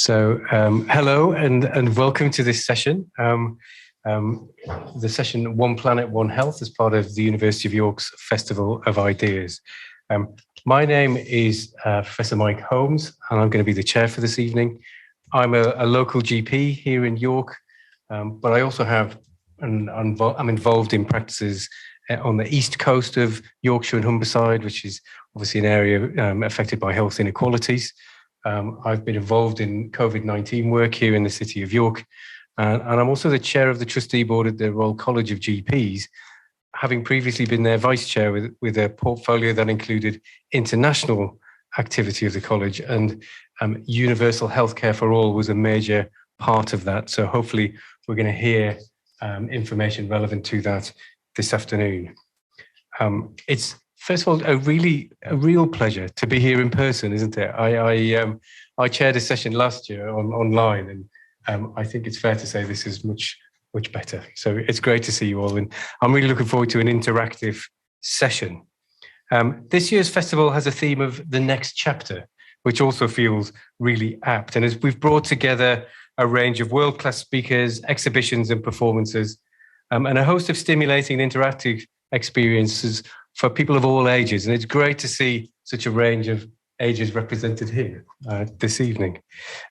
Hello and welcome to this session, the session One Planet, One Health as part of the University of York's Festival of Ideas. My name is Professor Mike Holmes, and I'm going to be the chair for this evening. I'm a local GP here in York, but I also I'm involved in practices on the east coast of Yorkshire and Humberside, which is obviously an area affected by health inequalities. I've been involved in COVID-19 work here in the city of York, and I'm also the chair of the trustee board at the Royal College of GPs, having previously been their vice chair with a portfolio that included international activity of the college, and universal healthcare for all was a major part of that. So hopefully we're going to hear information relevant to that this afternoon. It's first of all a real pleasure to be here in person, isn't it? I chaired a session last year online, and I think it's fair to say this is much better. So it's great to see you all, and I'm really looking forward to an interactive session. This year's festival has a theme of the next chapter, which also feels really apt. And as we've brought together a range of world-class speakers, exhibitions and performances, and a host of stimulating interactive experiences for people of all ages. And it's great to see such a range of ages represented here this evening.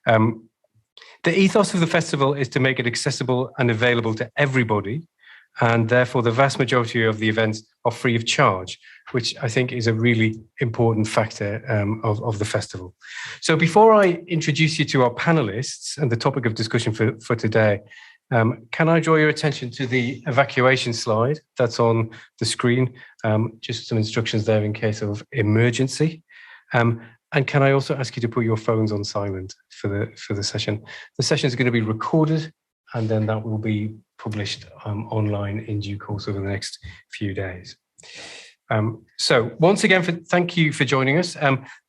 The ethos of the festival is to make it accessible and available to everybody. And therefore, the vast majority of the events are free of charge, which I think is a really important factor of the festival. So before I introduce you to our panelists and the topic of discussion for today, can I draw your attention to the evacuation slide that's on the screen? Just some instructions there in case of emergency. And can I also ask you to put your phones on silent for the session? The session is going to be recorded, and then that will be published online in due course over the next few days. So once again, thank you for joining us.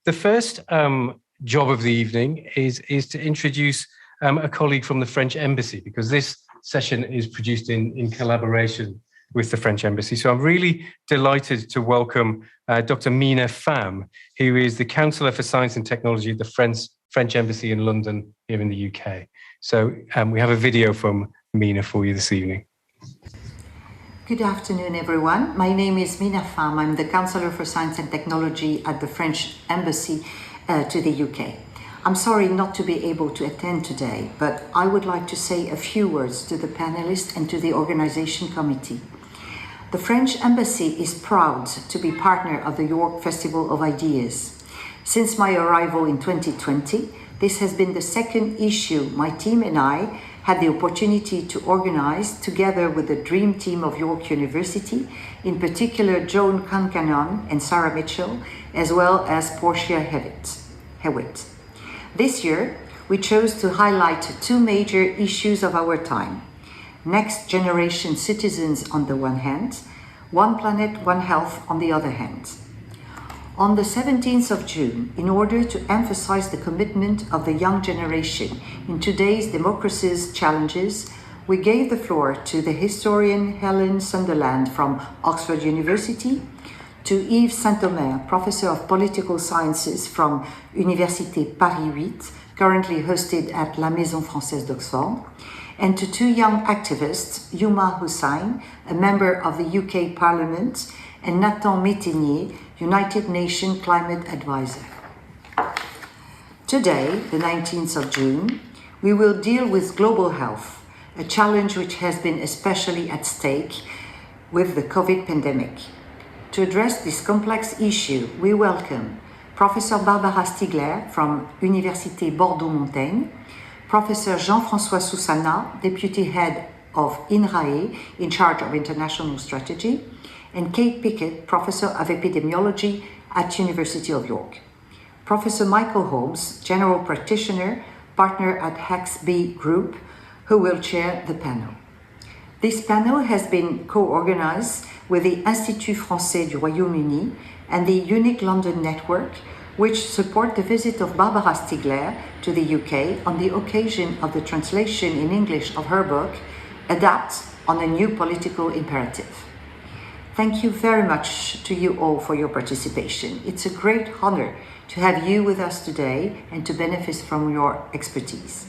The first job of the evening is to introduce a colleague from the French Embassy, because this session is produced in collaboration with the French Embassy. So I'm really delighted to welcome Dr. Mina Pham, who is the Counsellor for Science and Technology at the French Embassy in London here in the UK. So we have a video from Mina for you this evening. Good afternoon, everyone. My name is Mina Pham. I'm the Counsellor for Science and Technology at the French Embassy to the UK. I'm sorry not to be able to attend today, but I would like to say a few words to the panelists and to the organization committee. The French Embassy is proud to be partner of the York Festival of Ideas. Since my arrival in 2020, this has been the second issue my team and I had the opportunity to organize together with the dream team of York University, in particular Joan Concannon and Sarah Mitchell, as well as Portia Hewitt. This year, we chose to highlight two major issues of our time: next generation citizens on the one hand, One Planet, One Health on the other hand. On the 17th of June, in order to emphasize the commitment of the young generation in today's democracy's challenges, we gave the floor to the historian Helen Sunderland from Oxford University, to Yves Saint-Omer, Professor of Political Sciences from Université Paris 8, currently hosted at La Maison Française d'Oxford, and to two young activists, Yuma Hussain, a member of the UK Parliament, and Nathan Métainier, United Nations Climate Advisor. Today, the 19th of June, we will deal with global health, a challenge which has been especially at stake with the COVID pandemic. To address this complex issue, we welcome Professor Barbara Stiegler from Université Bordeaux-Montaigne, Professor Jean-François Soussana, Deputy Head of INRAE in charge of international strategy, and Kate Pickett, Professor of Epidemiology at University of York. Professor Michael Holmes, General Practitioner, Partner at HEXB Group, who will chair the panel. This panel has been co-organized with the Institut Français du Royaume-Uni and the Unique London Network, which support the visit of Barbara Stiegler to the UK on the occasion of the translation in English of her book, Adapt on a New Political Imperative. Thank you very much to you all for your participation. It's a great honor to have you with us today and to benefit from your expertise.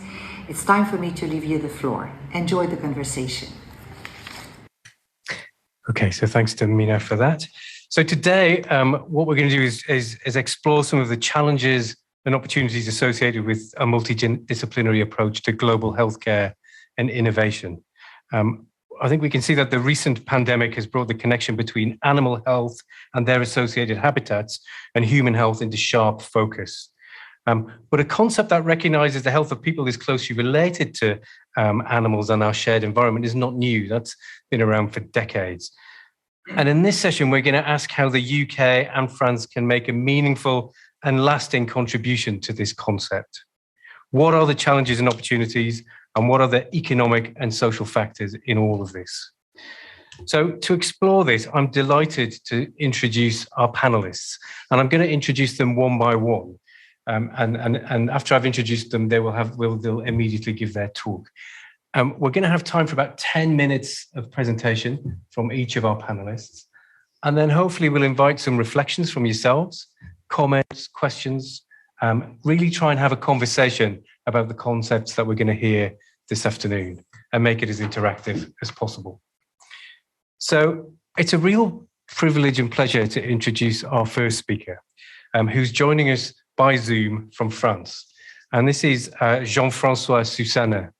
It's time for me to leave you the floor. Enjoy the conversation. Okay, so thanks to Mina for that. So today, what we're going to do is explore some of the challenges and opportunities associated with a multidisciplinary approach to global healthcare and innovation. I think we can see that the recent pandemic has brought the connection between animal health and their associated habitats and human health into sharp focus. But a concept that recognizes the health of people is closely related to animals and our shared environment is not new. That's been around for decades. And in this session, we're going to ask how the UK and France can make a meaningful and lasting contribution to this concept. What are the challenges and opportunities, and what are the economic and social factors in all of this? So to explore this, I'm delighted to introduce our panelists, and I'm going to introduce them one by one. And after I've introduced them, they'll immediately give their talk. We're going to have time for about 10 minutes of presentation from each of our panelists. And then hopefully we'll invite some reflections from yourselves, comments, questions, really try and have a conversation about the concepts that we're going to hear this afternoon and make it as interactive as possible. So it's a real privilege and pleasure to introduce our first speaker, who's joining us by Zoom from France. And this is Jean-François Soussana.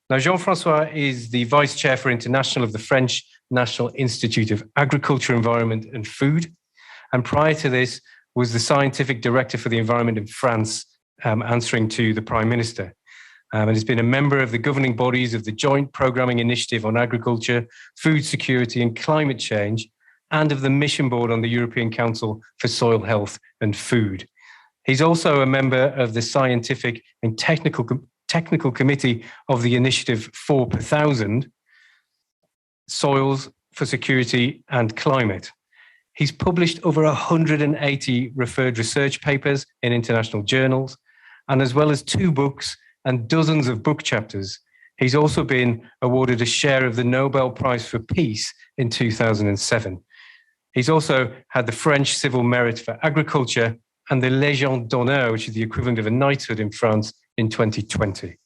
Now, Jean-François is the Vice Chair for International of the French National Institute of Agriculture, Environment and Food. And prior to this was the Scientific Director for the Environment in France, answering to the Prime Minister. And has been a member of the governing bodies of the Joint Programming Initiative on Agriculture, Food Security and Climate Change, and of the Mission Board on the European Council for Soil Health and Food. He's also a member of the Scientific and Technical Committee of the Initiative 4 per Thousand, Soils for Security and Climate. He's published over 180 referred research papers in international journals, and as well as 2 books and dozens of book chapters, he's also been awarded a share of the Nobel Prize for Peace in 2007. He's also had the French Civil Merit for Agriculture and the Légion d'honneur, which is the equivalent of a knighthood in France, in 2020.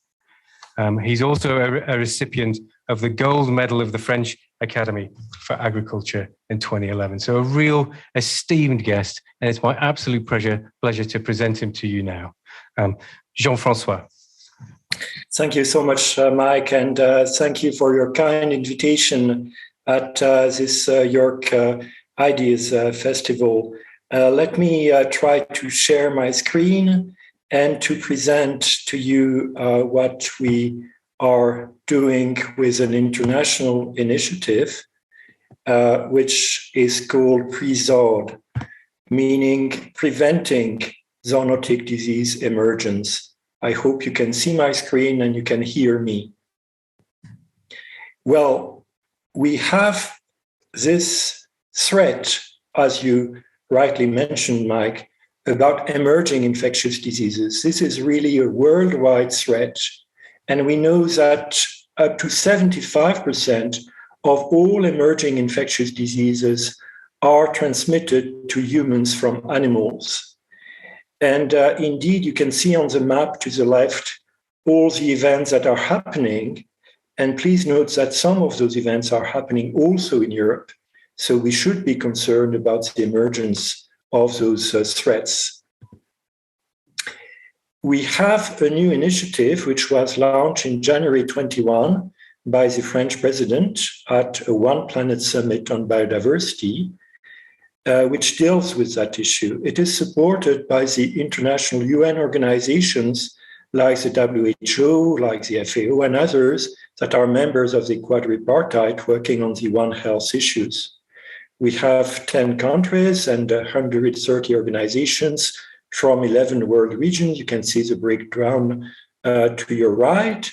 He's also a recipient of the Gold Medal of the French Academy for Agriculture in 2011. So a real esteemed guest, and it's my absolute pleasure to present him to you now. Jean-François. Thank you so much, Mike, and thank you for your kind invitation at this York Ideas Festival. Let me try to share my screen and to present to you what we are doing with an international initiative, which is called PREZOD, meaning Preventing Zoonotic Disease Emergence. I hope you can see my screen and you can hear me. Well, we have this threat, as you rightly mentioned, Mike, about emerging infectious diseases. This is really a worldwide threat. And we know that up to 75% of all emerging infectious diseases are transmitted to humans from animals. And indeed, you can see on the map to the left all the events that are happening. And please note that some of those events are happening also in Europe. So we should be concerned about the emergence of those threats. We have a new initiative which was launched in January 21 by the French president at a One Planet Summit on biodiversity, which deals with that issue. It is supported by the international UN organizations like the WHO, like the FAO, and others that are members of the quadripartite working on the One Health issues. We have 10 countries and 130 organizations from 11 world regions. You can see the breakdown to your right.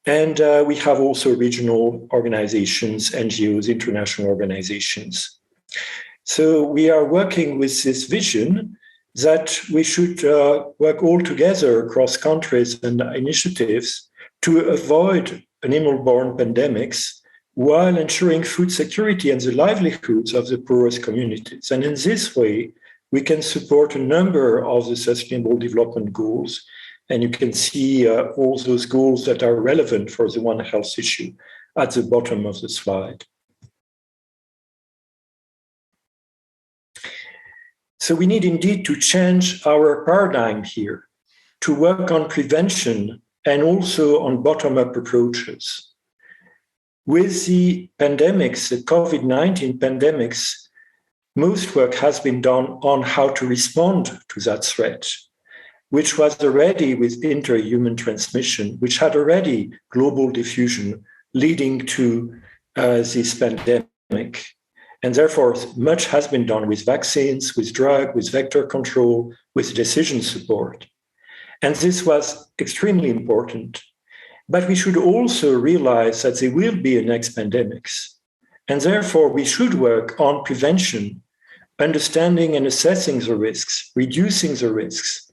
And we have also regional organizations, NGOs, international organizations. So we are working with this vision that we should work all together across countries and initiatives to avoid animal-borne pandemics while ensuring food security and the livelihoods of the poorest communities. And in this way, we can support a number of the Sustainable Development Goals. And you can see all those goals that are relevant for the One Health issue at the bottom of the slide. So we need indeed to change our paradigm here, to work on prevention and also on bottom-up approaches. With the pandemics, the COVID-19 pandemics, most work has been done on how to respond to that threat, which was already with interhuman transmission, which had already global diffusion leading to this pandemic. And therefore, much has been done with vaccines, with drug, with vector control, with decision support. And this was extremely important. But we should also realize that there will be next pandemics. And therefore, we should work on prevention, understanding and assessing the risks, reducing the risks.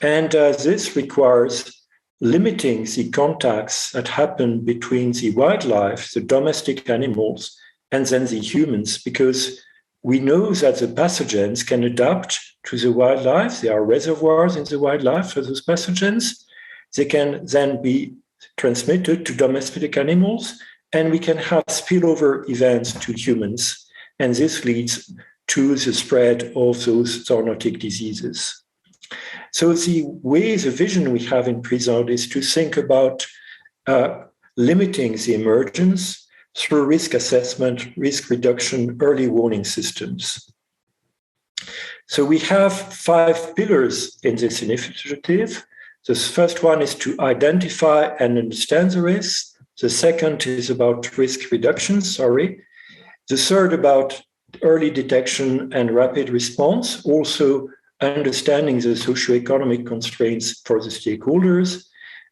And this requires limiting the contacts that happen between the wildlife, the domestic animals, and then the humans, because we know that the pathogens can adapt to the wildlife. There are reservoirs in the wildlife for those pathogens. They can then be transmitted to domestic animals, and we can have spillover events to humans. And this leads to the spread of those zoonotic diseases. So the vision we have in PRESOD is to think about limiting the emergence through risk assessment, risk reduction, early warning systems. So we have 5 pillars in this initiative. The first one is to identify and understand the risks. The second is about risk reduction, The third about early detection and rapid response, also understanding the socioeconomic constraints for the stakeholders.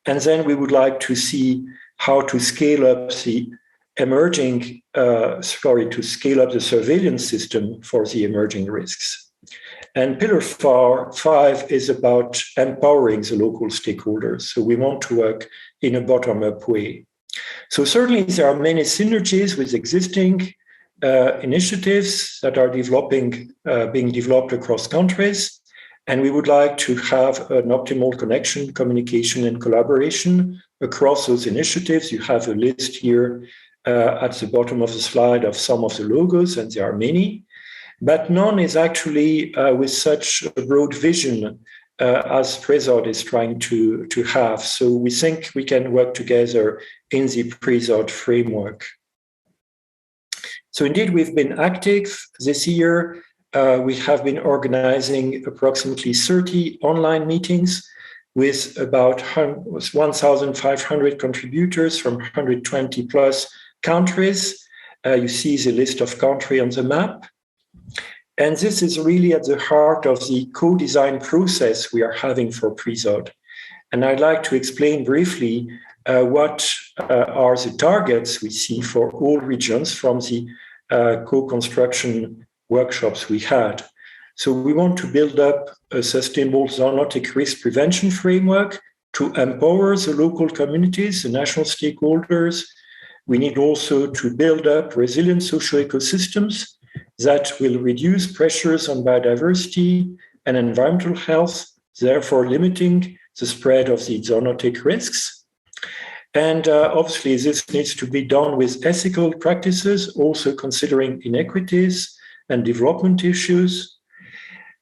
And then we would like to see how to scale up the surveillance system for the emerging risks. And pillar 5 is about empowering the local stakeholders. So we want to work in a bottom-up way. So certainly there are many synergies with existing initiatives that are being developed across countries. And we would like to have an optimal connection, communication, and collaboration across those initiatives. You have a list here at the bottom of the slide of some of the logos, and there are many. But none is actually with such a broad vision as PRESOD is trying to have. So we think we can work together in the PRESOD framework. So indeed, we've been active this year. We have been organizing approximately 30 online meetings with about 1,500 contributors from 120 plus countries. You see the list of countries on the map. And this is really at the heart of the co-design process we are having for PRESOD. And I'd like to explain briefly what are the targets we see for all regions from the co-construction workshops we had. So we want to build up a sustainable zoonotic risk prevention framework to empower the local communities, the national stakeholders. We need also to build up resilient social ecosystems that will reduce pressures on biodiversity and environmental health, therefore limiting the spread of the zoonotic risks. And obviously, this needs to be done with ethical practices, also considering inequities and development issues.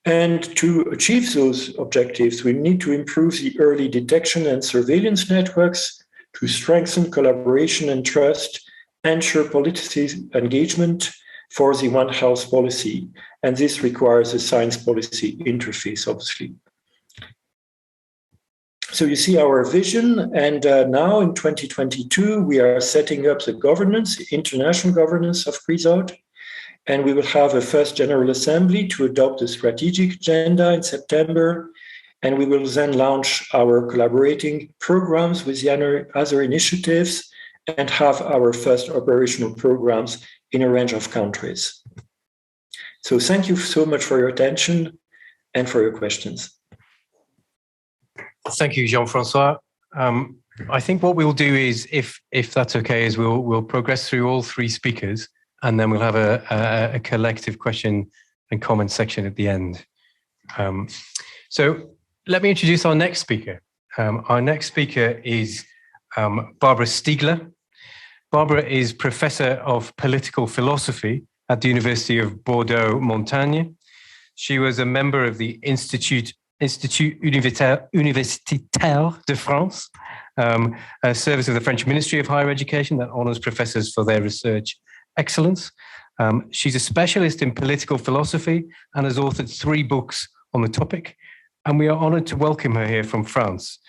And to achieve those objectives, we need to improve the early detection and surveillance networks to strengthen collaboration and trust, ensure policy engagement for the One Health policy. And this requires a science policy interface, obviously. So you see our vision, and now in 2022, we are setting up the governance, the international governance of PRESOD, and we will have a first General Assembly to adopt the strategic agenda in September, and we will then launch our collaborating programs with the other initiatives and have our first operational programs in a range of countries. So thank you so much for your attention and for your questions. Thank you, Jean-François. I think what we'll do is, if that's okay, is we'll progress through all 3 speakers, and then we'll have a collective question and comment section at the end. So let me introduce our next speaker. Our next speaker is Barbara Stiegler. Barbara is Professor of Political Philosophy at the University of Bordeaux-Montaigne. She was a member of the Institut Universitaire de France, a service of the French Ministry of Higher Education that honors professors for their research excellence. She's a specialist in political philosophy and has authored 3 books on the topic, and we are honored to welcome her here from France.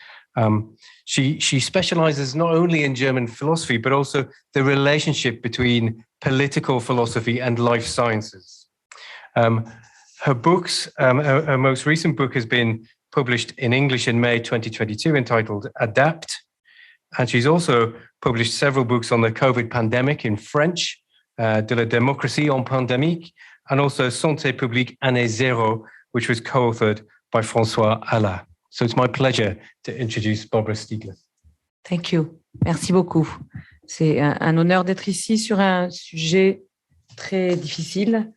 She specializes not only in German philosophy, but also the relationship between political philosophy and life sciences. Her books, her most recent book has been published in English in May 2022, entitled Adapt. And she's also published several books on the COVID pandemic in French, De la démocratie en pandémie, and also Santé publique année zéro, which was co-authored by François Alla. So it's my pleasure to introduce Barbara Stiegler. Thank you. Merci beaucoup. C'est un honneur d'être ici sur un sujet très difficile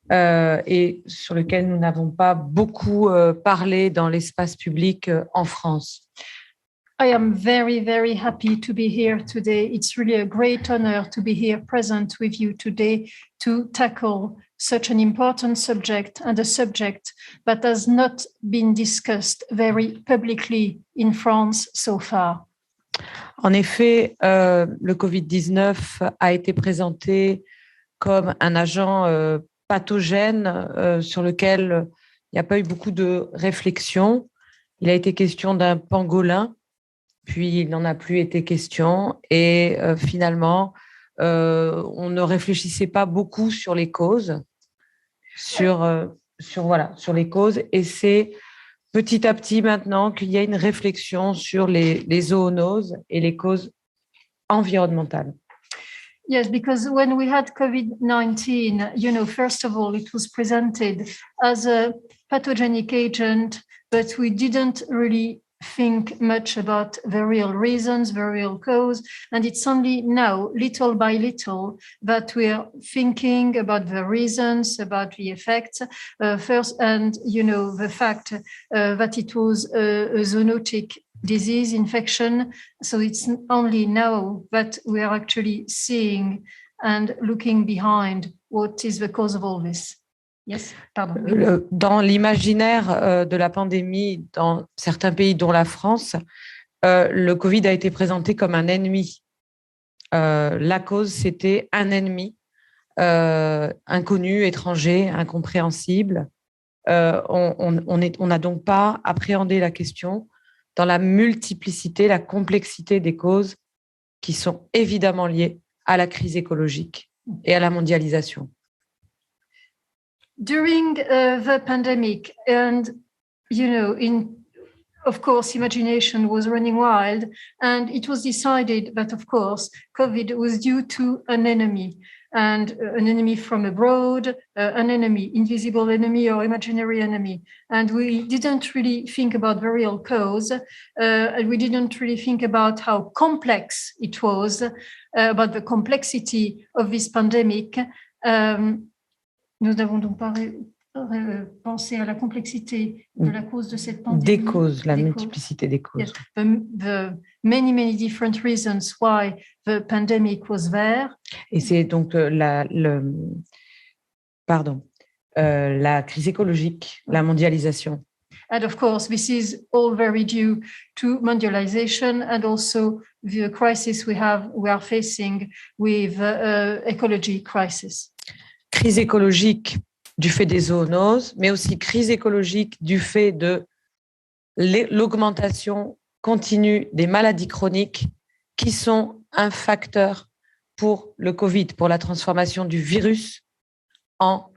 et sur lequel nous n'avons pas beaucoup parlé dans l'espace public en France. I am very, very happy to be here today. It's really a great honor to be here present with you today to tackle such an important subject and a subject that has not been discussed very publicly in France so far. En effet, le Covid-19 a été présenté comme un agent pathogène sur lequel il n'y a pas eu beaucoup de réflexion. Il a été question d'un pangolin, puis il n'en a plus été question. Et finalement, on ne réfléchissait pas beaucoup sur les causes, sur les causes. Et c'est petit à petit maintenant qu'il y a une réflexion sur les zoonoses et les causes environnementales. Yes, because when we had COVID-19, first of all, it was presented as a pathogenic agent, but we didn't really think much about the real reasons, the real cause. And it's only now, little by little, that we are thinking about the reasons, about the effects first, and, the fact that it was a zoonotic disease infection. So it's only now that we are actually seeing and looking behind what is the cause of all this. Yes, pardon. Dans l'imaginaire de la pandémie, dans certains pays, dont la France, le Covid a été présenté comme un ennemi. La cause, c'était un ennemi inconnu, étranger, incompréhensible. On n'a donc pas appréhendé la question dans la multiplicité, la complexité des causes qui sont évidemment liées à la crise écologique et à la mondialisation. During the pandemic, and of course, imagination was running wild, and it was decided that, of course, COVID was due to an enemy, and an enemy from abroad, an enemy, invisible enemy or imaginary enemy. And we didn't really think about the real cause, and we didn't really think about how complex it was, about the complexity of this pandemic. Nous n'avons donc pas pensé à la complexité de la cause de cette pandémie. Des causes, la multiplicité des causes. Yes, the many different reasons why the pandemic was there. Et c'est donc la crise écologique, la mondialisation. And of course, this is all very due to mondialization and also the crisis we are facing with ecology crisis. Crise écologique du fait des zoonoses, mais aussi crise écologique du fait de l'augmentation continue des maladies chroniques qui sont un facteur pour le Covid, pour la transformation du virus en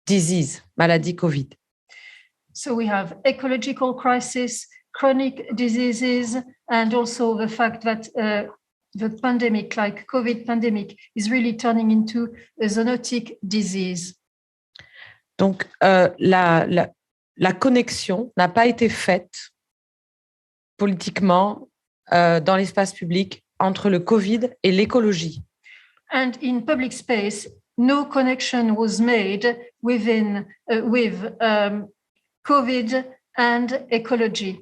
disease, maladie Covid. So we have ecological crisis, chronic diseases, and also the fact that the pandemic, like COVID pandemic, is really turning into a zoonotic disease. Donc, la connexion n'a pas été faite politiquement dans l'espace public entre le Covid et l'écologie. And in public space, no connection was made with COVID and ecology.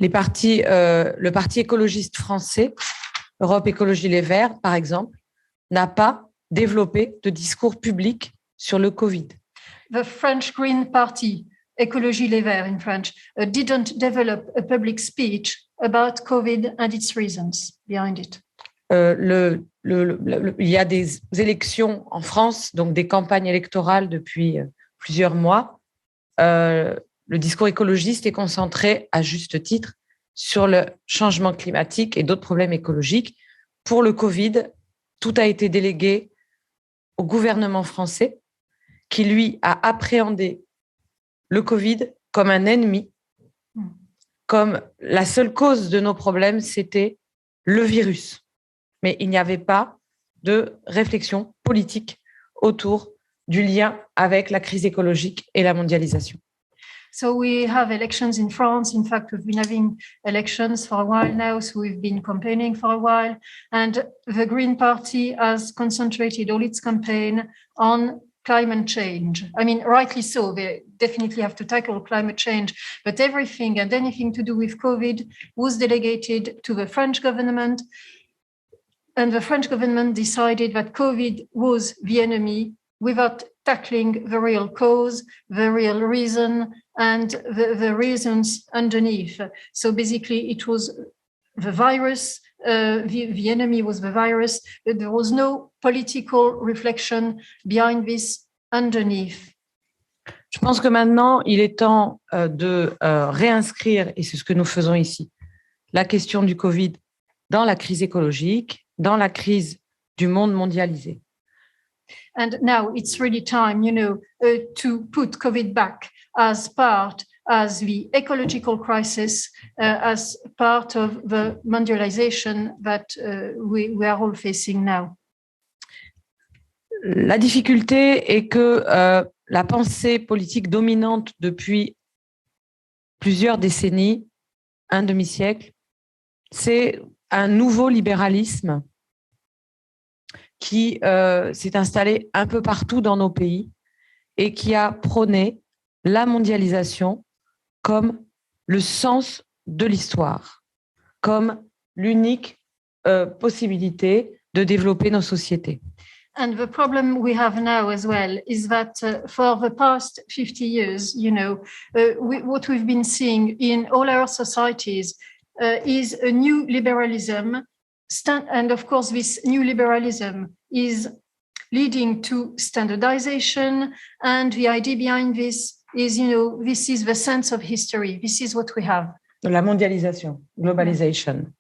Le parti écologiste français, Europe Écologie Les Verts, par exemple, n'a pas développé de discours public sur le Covid. The French Green Party, Écologie Les Verts in French, didn't develop a public speech about COVID and its reasons behind it. Il y a des élections en France, donc des campagnes électorales depuis plusieurs mois. Le discours écologiste est concentré, à juste titre, sur le changement climatique et d'autres problèmes écologiques. Pour le Covid, tout a été délégué au gouvernement français, qui, lui, a appréhendé le Covid comme un ennemi, comme la seule cause de nos problèmes, c'était le virus. Mais il n'y avait pas de réflexion politique autour du lien avec la crise écologique et la mondialisation. So we have elections in France. In fact, we've been having elections for a while now, so we've been campaigning for a while. And the Green Party has concentrated all its campaign on climate change. I mean, rightly so, they definitely have to tackle climate change, but everything and anything to do with COVID was delegated to the French government. And the French government decided that COVID was the enemy without tackling the real cause, the real reason, and the reasons underneath. So basically, it was the virus, the enemy was the virus, but there was no political reflection behind this underneath. Je pense que maintenant, il est temps de réinscrire, et c'est ce que nous faisons ici, la question du Covid dans la crise écologique, dans la crise du monde mondialisé. And now it's really time, to put COVID back as the ecological crisis, as part of the mondialization that we are all facing now. La difficulté est que la pensée politique dominante depuis plusieurs décennies, un demi-siècle, c'est un nouveau libéralisme qui s'est installé un peu partout dans nos pays et qui a prôné la mondialisation comme le sens de l'histoire, comme l'unique possibilité de développer nos sociétés. And the problem we have now as well is that for the past 50 years, what we've been seeing in all our societies is a new liberalism. And of course, this new liberalism is leading to standardization. And the idea behind this is, this is the sense of history. This is what we have. La mondialisation, globalization.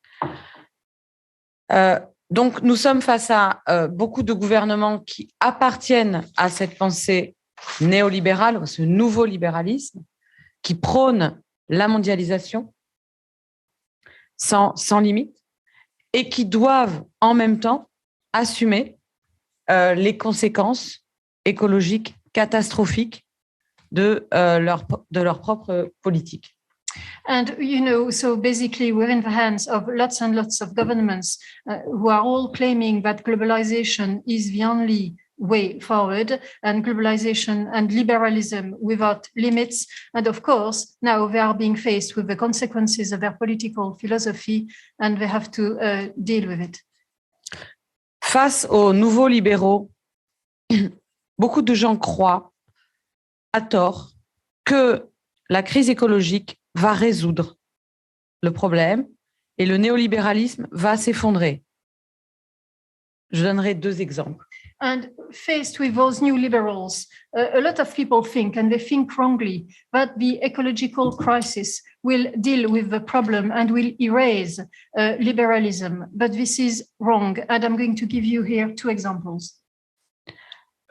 Donc, nous sommes face à beaucoup de gouvernements qui appartiennent à cette pensée néolibérale, à ce nouveau libéralisme, qui prône la mondialisation sans limite et qui doivent en même temps assumer les conséquences écologiques catastrophiques de leur propre politique. And, so basically we're in the hands of lots and lots of governments who are all claiming that globalization is the only way forward, and globalization and liberalism without limits. And of course, now they are being faced with the consequences of their political philosophy, and they have to deal with it. Face aux nouveaux libéraux, beaucoup de gens croient, à tort, que la crise écologique va résoudre le problème et le néolibéralisme va s'effondrer. Je donnerai 2 exemples. And faced with those new liberals, a lot of people think, and they think wrongly, that the ecological crisis will deal with the problem and will erase liberalism. But this is wrong. And I'm going to give you here 2 examples.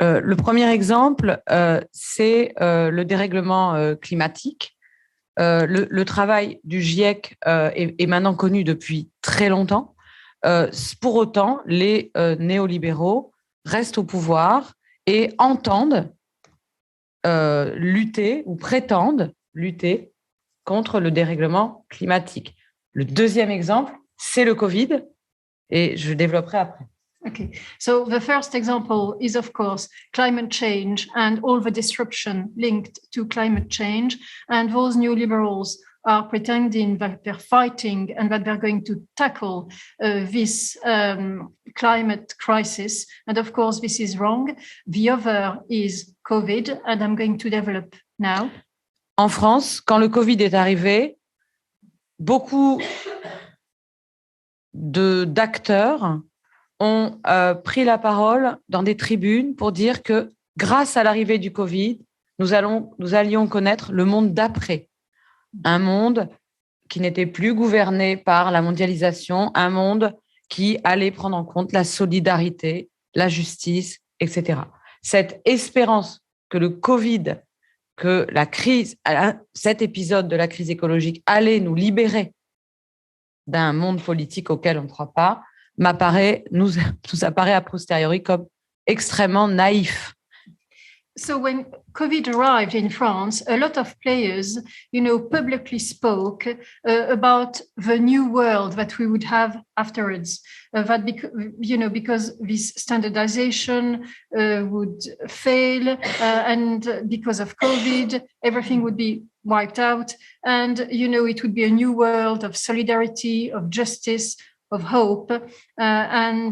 Le premier exemple, c'est le dérèglement climatique. Le travail du GIEC est maintenant connu depuis très longtemps. Pour autant, les néolibéraux restent au pouvoir et entendent lutter ou prétendent lutter contre le dérèglement climatique. Le deuxième exemple, c'est le Covid, et je développerai après. Okay, so the first example is, of course, climate change and all the disruption linked to climate change. And those neoliberals are pretending that they're fighting and that they're going to tackle this climate crisis. And of course, this is wrong. The other is COVID, and I'm going to develop now. En France, quand le Covid est arrivé, beaucoup d'acteurs ont pris la parole dans des tribunes pour dire que grâce à l'arrivée du Covid, nous allions connaître le monde d'après. Un monde qui n'était plus gouverné par la mondialisation, un monde qui allait prendre en compte la solidarité, la justice, etc. Cette espérance que le Covid, que la crise, cet épisode de la crise écologique allait nous libérer d'un monde politique auquel on ne croit pas, nous apparaît a posteriori comme extrêmement naïf. So when COVID arrived in France, a lot of players, publicly spoke about the new world that we would have afterwards. Because this standardization would fail, and because of COVID, everything would be wiped out, and it would be a new world of solidarity, of justice, of hope, I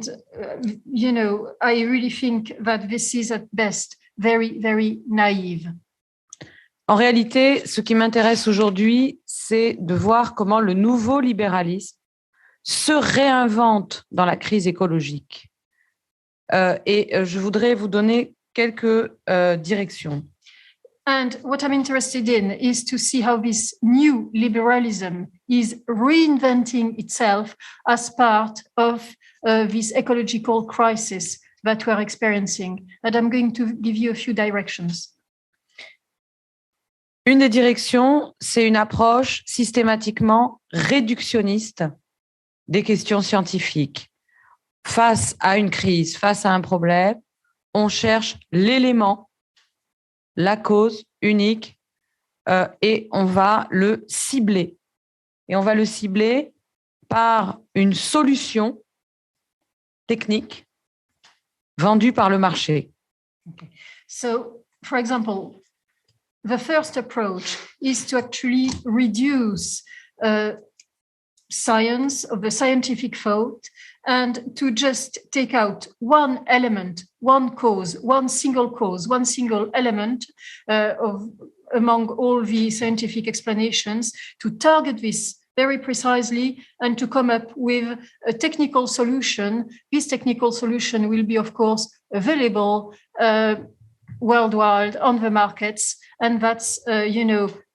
really think that this is at best very, very naive. En réalité, ce qui m'intéresse aujourd'hui, c'est de voir comment le nouveau libéralisme se réinvente dans la crise écologique. Et je voudrais vous donner quelques directions. And what I'm interested in is to see how this new liberalism is reinventing itself as part of this ecological crisis that we're experiencing. And I'm going to give you a few directions. Une des directions, c'est une approche systématiquement réductionniste des questions scientifiques. Face à une crise, face à un problème, on cherche l'élément, la cause unique, et on va le cibler. Et on va le cibler par une solution technique vendue par le marché. Okay. So, for example, the first approach is to actually reduce science of the scientific thought and to just take out one element, one cause, one single element among all the scientific explanations, to target this very precisely and to come up with a technical solution. This technical solution will be, of course, available worldwide on the markets, and that's,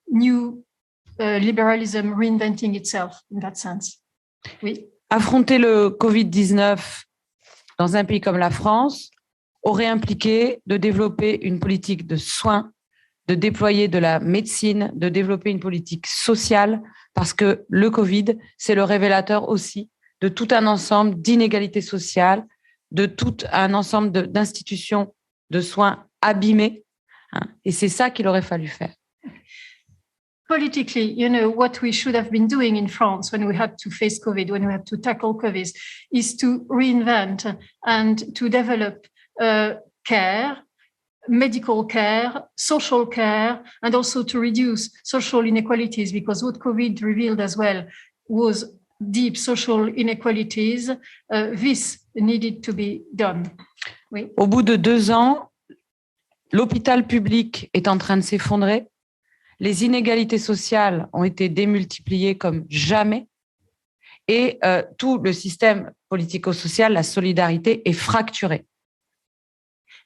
new liberalism reinventing itself in that sense. Oui. Affronter le Covid-19 dans un pays comme la France aurait impliqué de développer une politique de soins, de déployer de la médecine, de développer une politique sociale, parce que le Covid, c'est le révélateur aussi de tout un ensemble d'inégalités sociales, de tout un ensemble d'institutions de soins abîmées, et c'est ça qu'il aurait fallu faire. Politically, what we should have been doing in France when we had to face COVID, when we had to tackle COVID, is to reinvent and to develop care, medical care, social care, and also to reduce social inequalities, because what COVID revealed as well was deep social inequalities. This needed to be done. Oui. Au bout de 2 ans, l'hôpital public est en train de s'effondrer. Les inégalités sociales ont été démultipliées comme jamais et tout le système politico-social, la solidarité, est fracturé.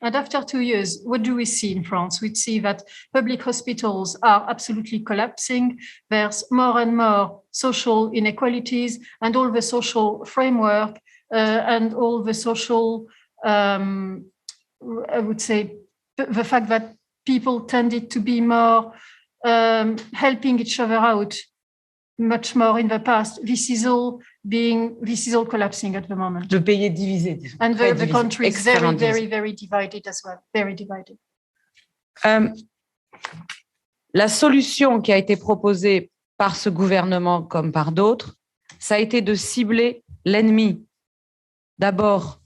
And after 2 years, what do we see in France? We see that public hospitals are absolutely collapsing. There's more and more social inequalities, and all the social framework and all the social, I would say, the fact that people tended to be more helping each other out much more in the past. This is all collapsing at the moment. Le pays est divisé. And the country is very, very, very divided as well. Very divided. La solution qui a été proposée par ce gouvernement comme par d'autres, ça a été de cibler l'ennemi. D'abord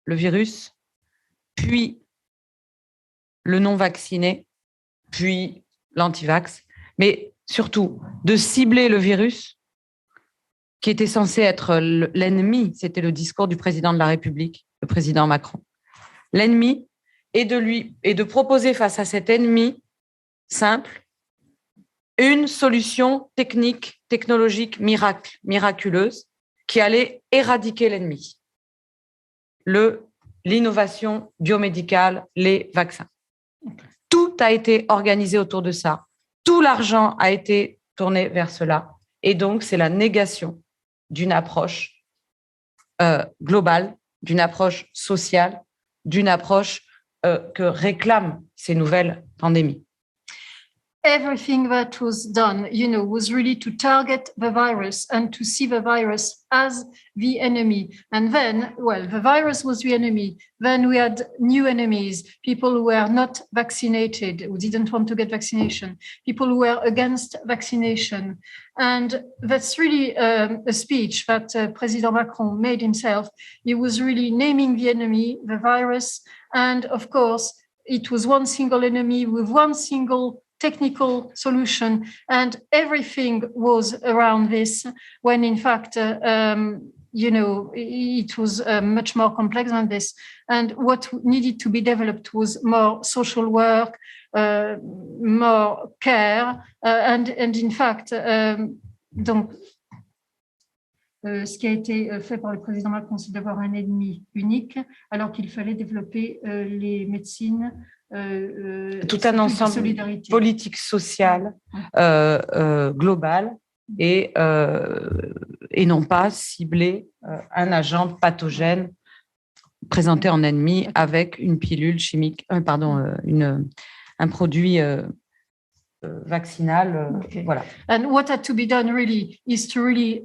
le virus, puis le non-vacciné, puis l'antivax, mais surtout de cibler le virus qui était censé être l'ennemi, c'était le discours du président de la République, le président Macron. L'ennemi, et de proposer face à cet ennemi simple une solution technique, technologique, miraculeuse qui allait éradiquer l'ennemi. L'innovation biomédicale, les vaccins. Tout a été organisé autour de ça. Tout l'argent a été tourné vers cela. Et donc, c'est la négation d'une approche globale, d'une approche sociale, d'une approche que réclament ces nouvelles pandémies. Everything that was done, was really to target the virus and to see the virus as the enemy. And then, the virus was the enemy. Then we had new enemies, people who were not vaccinated, who didn't want to get vaccination, people who were against vaccination. And that's really a speech that President Macron made himself. He was really naming the enemy, the virus. And of course, it was one single enemy with one single technical solution, and everything was around this, when in fact, it was much more complex than this. And what needed to be developed was more social work, more care, and in fact, donc, ce qui a été fait par le président Macron, c'est d'avoir un ennemi unique, alors qu'il fallait développer les médecines. Tout un ensemble politique, social, global, et non pas cibler un agent pathogène présenté en ennemi avec une pilule chimique, un produit vaccinal. Okay. Voilà. And what had to be done really is to really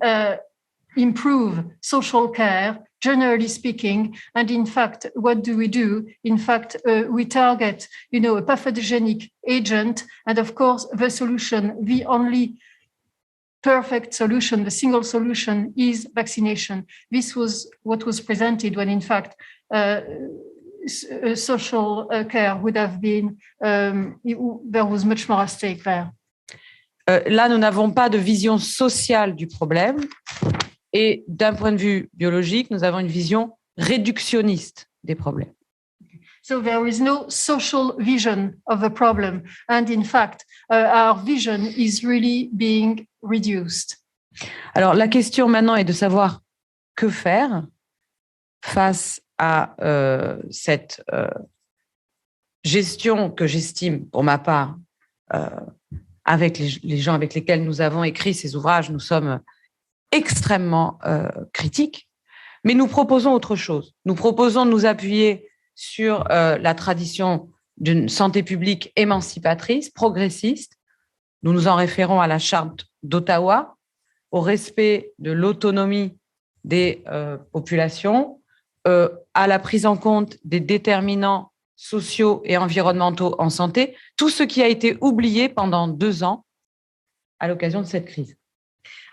improve social care, generally speaking. And in fact, what do? In fact, we target, a pathogenic agent. And of course, the solution, the only perfect solution, the single solution is vaccination. This was what was presented when in fact, social care would have been, there was much more at stake there. Là, nous n'avons pas de vision sociale du problème. Et d'un point de vue biologique, nous avons une vision réductionniste des problèmes. So there is no social vision of the problem. And in fact, our vision is really being reduced. Alors, la question maintenant est de savoir que faire face à cette gestion que j'estime, pour ma part, avec les gens avec lesquels nous avons écrit ces ouvrages, nous sommes extrêmement critiques, mais nous proposons autre chose. Nous proposons de nous appuyer sur la tradition d'une santé publique émancipatrice, progressiste. Nous nous en référons à la charte d'Ottawa, au respect de l'autonomie des populations, à la prise en compte des déterminants sociaux et environnementaux en santé, tout ce qui a été oublié pendant 2 ans à l'occasion de cette crise.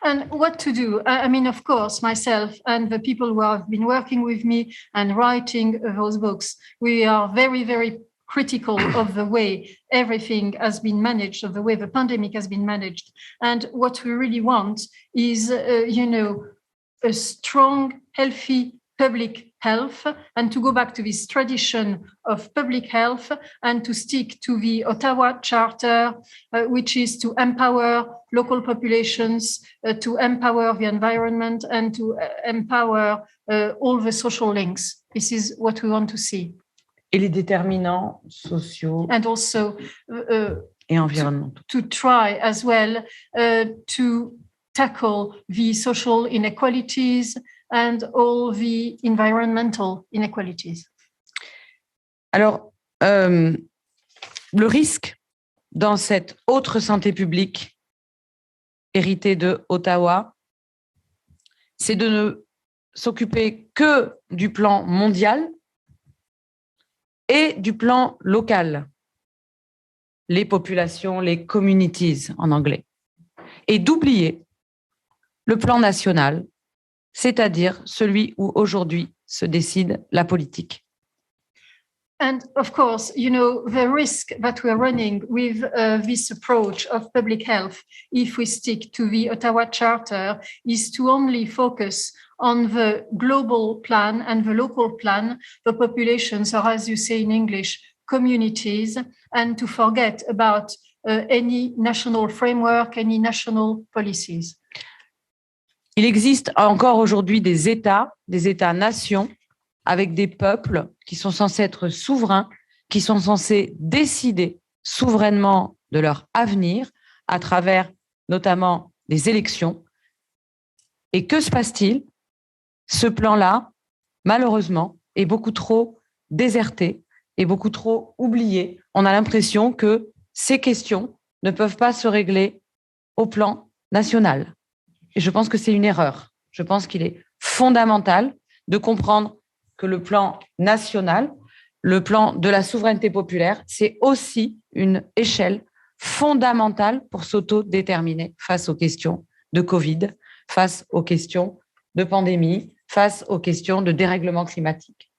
And what to do? I mean, of course, myself and the people who have been working with me and writing those books, we are very, very critical of the way everything has been managed, of the way the pandemic has been managed. And what we really want is, a strong, healthy public health, and to go back to this tradition of public health and to stick to the Ottawa Charter, which is to empower local populations, to empower the environment, and to empower all the social links. This is what we want to see. Et les déterminants sociaux and also, et environnementaux. To try as well to tackle the social inequalities and all the environmental inequalities. Alors, le risque dans cette autre santé publique héritée de Ottawa, c'est de ne s'occuper que du plan mondial et du plan local, les populations, les communities en anglais, et d'oublier le plan national, c'est-à-dire celui où aujourd'hui se décide la politique. And of course, the risk that we're running with this approach of public health, if we stick to the Ottawa Charter, is to only focus on the global plan and the local plan, the populations, or as you say in English, communities, and to forget about any national framework, any national policies. Il existe encore aujourd'hui des États-nations, avec des peuples qui sont censés être souverains, qui sont censés décider souverainement de leur avenir à travers notamment des élections. Et que se passe-t-il? Ce plan-là, malheureusement, est beaucoup trop déserté et beaucoup trop oublié. On a l'impression que ces questions ne peuvent pas se régler au plan national. Et je pense que c'est une erreur. Je pense qu'il est fondamental de comprendre que le plan national, le plan de la souveraineté populaire, c'est aussi une échelle fondamentale pour s'autodéterminer face aux questions de Covid, face aux questions de pandémie, face aux questions de dérèglement climatique.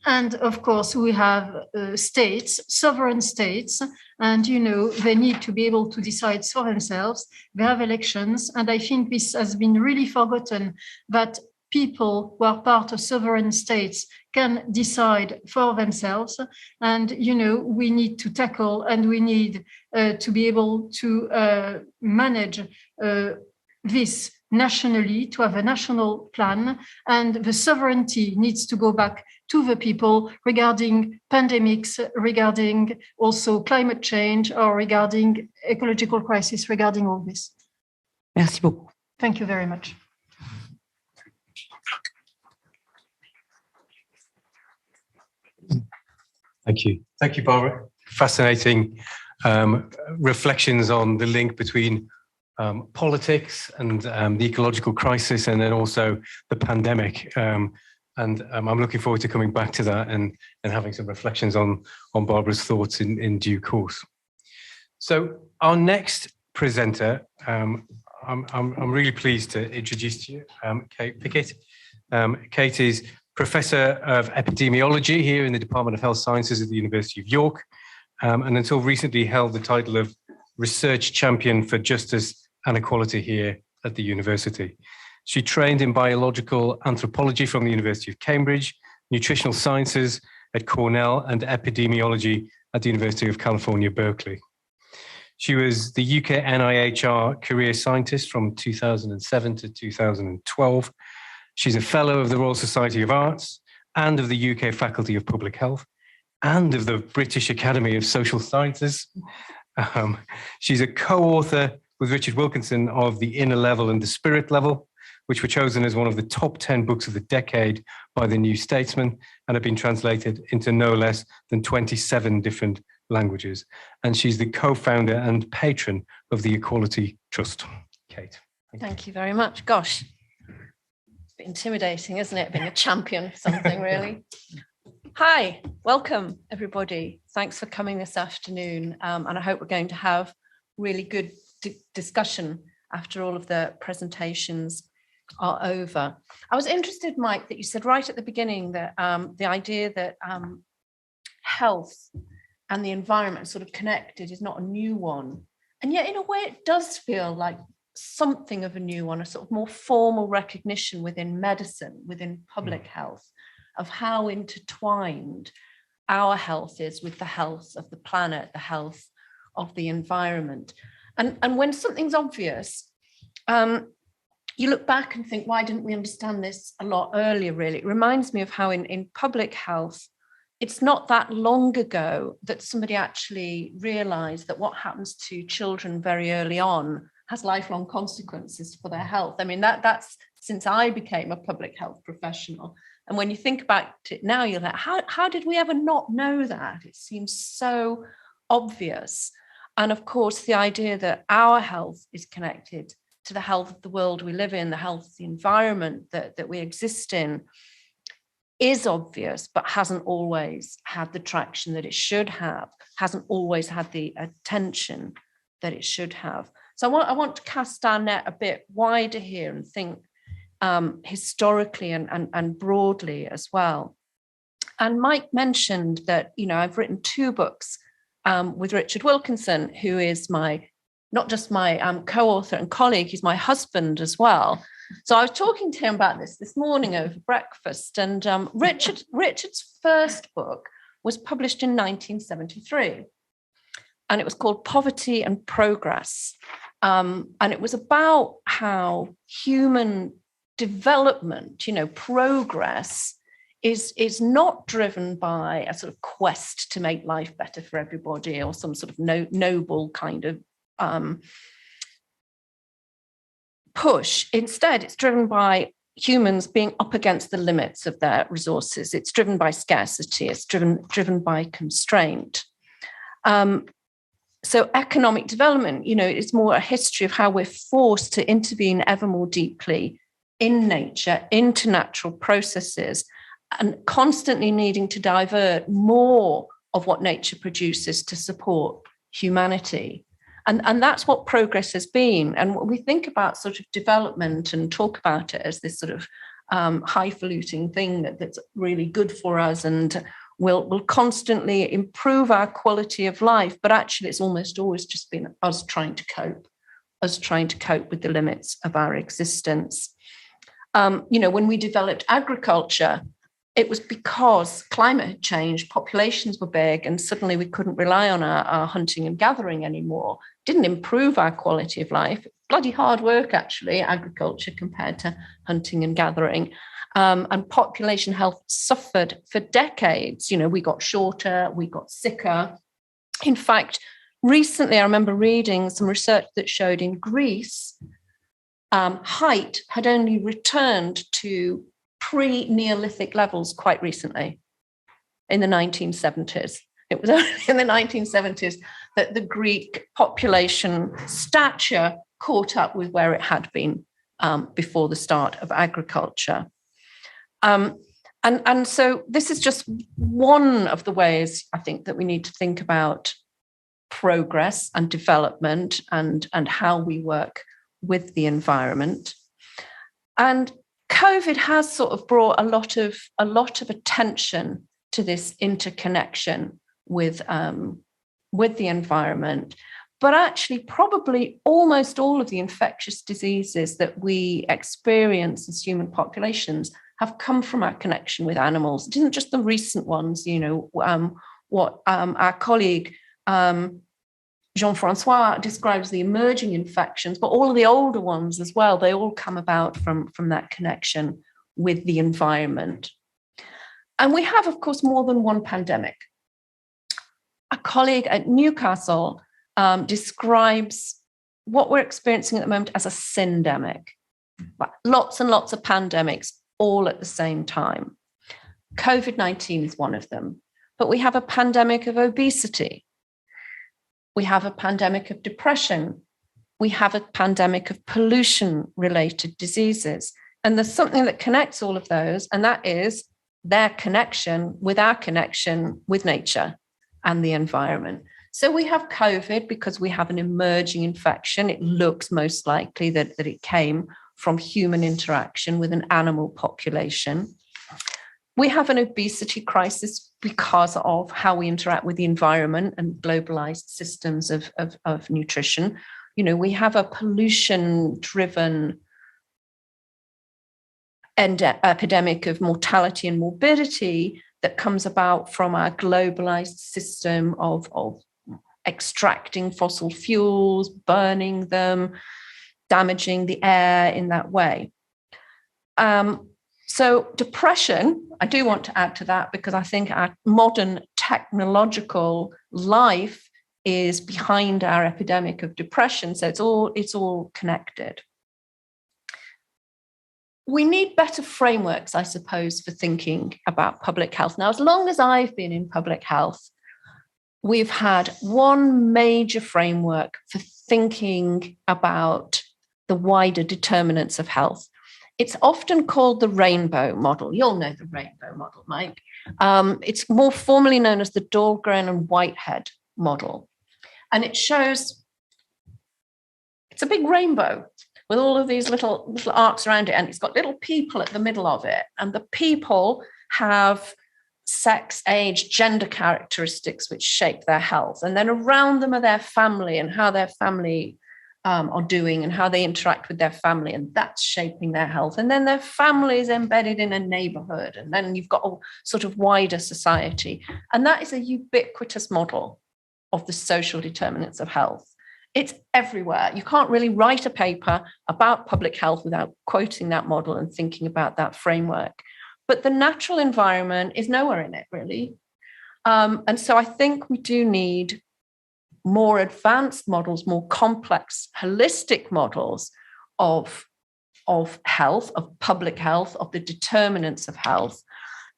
And of course, we have states, sovereign states, and they need to be able to decide for themselves. They have elections, and I think this has been really forgotten, that people who are part of sovereign states can decide for themselves. And, we need to tackle and we need to be able to manage this nationally, to have a national plan. And the sovereignty needs to go back to the people regarding pandemics, regarding also climate change, or regarding ecological crisis, regarding all this. Merci beaucoup. Thank you very much. Thank you. Thank you, Barbara. Fascinating reflections on the link between politics and the ecological crisis, and then also the pandemic. I'm looking forward to coming back to that and having some reflections on Barbara's thoughts in due course. So our next presenter, I'm really pleased to introduce to you, Kate Pickett. Kate is Professor of Epidemiology here in the Department of Health Sciences at the University of York, and until recently held the title of Research Champion for Justice and Equality here at the university. She trained in biological anthropology from the University of Cambridge, nutritional sciences at Cornell, and epidemiology at the University of California, Berkeley. She was the UK NIHR Career Scientist from 2007 to 2012. She's a Fellow of the Royal Society of Arts and of the UK Faculty of Public Health and of the British Academy of Social Sciences. She's a co-author with Richard Wilkinson of The Inner Level and The Spirit Level, which were chosen as one of the top 10 books of the decade by the New Statesman and have been translated into no less than 27 different languages. And she's the co-founder and patron of the Equality Trust. Kate. Thank you very much. Gosh, it's a bit intimidating, isn't it? Being a champion of something, really. Hi, welcome, everybody. Thanks for coming this afternoon. And I hope we're going to have really good discussion after all of the presentations are over. I was interested, Mike, that you said right at the beginning that the idea that health and the environment sort of connected is not a new one. And yet, in a way, it does feel like something of a new one, a sort of more formal recognition within medicine, within public health, of how intertwined our health is with the health of the planet, the health of the environment. And when something's obvious, you look back and think, why didn't we understand this a lot earlier, really? It reminds me of how in public health, it's not that long ago that somebody actually realized that what happens to children very early on has lifelong consequences for their health. I mean, that's since I became a public health professional. And when you think about it now, you're like, how did we ever not know that? It seems so obvious. And of course, the idea that our health is connected to the health of the world we live in, the health of the environment that we exist in, is obvious, but hasn't always had the traction that it should have, hasn't always had the attention that it should have. So I want to cast our net a bit wider here and think, historically and broadly as well. And Mike mentioned that, I've written 2 books with Richard Wilkinson, who is not just my co-author and colleague, he's my husband as well. So I was talking to him about this morning over breakfast, and Richard's first book was published in 1973, and it was called Poverty and Progress. And it was about how human development, progress, is not driven by a sort of quest to make life better for everybody or some sort of noble kind of push. Instead, it's driven by humans being up against the limits of their resources. It's driven by scarcity. It's driven by constraint. So economic development, is more a history of how we're forced to intervene ever more deeply in nature, into natural processes, and constantly needing to divert more of what nature produces to support humanity. And that's what progress has been. And when we think about sort of development and talk about it as this sort of highfalutin thing that's really good for us and will constantly improve our quality of life, but actually it's almost always just been us trying to cope with the limits of our existence. When we developed agriculture, it was because climate had changed, populations were big, and suddenly we couldn't rely on our hunting and gathering anymore. Didn't improve our quality of life. Bloody hard work, actually, agriculture compared to hunting and gathering. And population health suffered for decades. We got shorter, we got sicker. In fact, recently I remember reading some research that showed in Greece, height had only returned to pre-Neolithic levels quite recently, in the 1970s. It was only in the 1970s that the Greek population stature caught up with where it had been before the start of agriculture. And so this is just one of the ways I think that we need to think about progress and development and how we work with the environment. And COVID has sort of brought a lot of attention to this interconnection with the environment. But actually, probably almost all of the infectious diseases that we experience as human populations have come from our connection with animals. It isn't just the recent ones, what our colleague Jean-François describes the emerging infections, but all of the older ones as well, they all come about from that connection with the environment. And we have, of course, more than one pandemic. A colleague at Newcastle describes what we're experiencing at the moment as a syndemic. Lots and lots of pandemics all at the same time. COVID-19 is one of them, but we have a pandemic of obesity. We have a pandemic of depression. We have a pandemic of pollution-related diseases. And there's something that connects all of those, and that is their connection with our connection with nature and the environment. So we have COVID because we have an emerging infection. It looks most likely that it came from human interaction with an animal population. We have an obesity crisis because of how we interact with the environment and globalized systems of nutrition. We have a pollution-driven epidemic of mortality and morbidity that comes about from our globalized system of extracting fossil fuels, burning them, damaging the air in that way. So depression, I do want to add to that because I think our modern technological life is behind our epidemic of depression. So it's all connected. We need better frameworks, I suppose, for thinking about public health. Now, as long as I've been in public health, we've had one major framework for thinking about the wider determinants of health. It's often called the rainbow model. You'll know the rainbow model, Mike. It's more formally known as the Dahlgren and Whitehead model. And it shows, it's a big rainbow with all of these little arcs around it, and it's got little people at the middle of it, and the people have sex, age, gender characteristics which shape their health, and then around them are their family and how their family are doing and how they interact with their family, and that's shaping their health. And then their family is embedded in a neighborhood, and then you've got a sort of wider society, and that is a ubiquitous model of the social determinants of health. It's everywhere. You can't really write a paper about public health without quoting that model and thinking about that framework. But the natural environment is nowhere in it, really. And so I think we do need more advanced models, more complex, holistic models of health, of public health, of the determinants of health,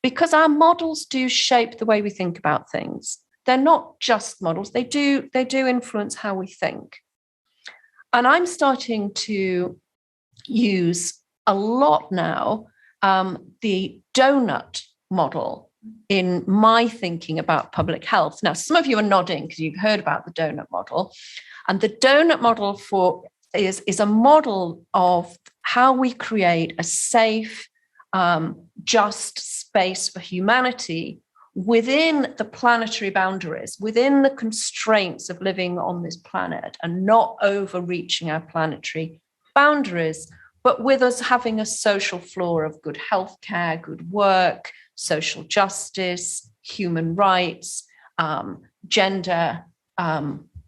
because our models do shape the way we think about things. They're not just models, they do influence how we think. And I'm starting to use a lot now the donut model in my thinking about public health. Now, some of you are nodding because you've heard about the donut model. And the donut model is a model of how we create a safe, just space for humanity within the planetary boundaries, within the constraints of living on this planet and not overreaching our planetary boundaries, but with us having a social floor of good healthcare, good work, social justice, human rights, gender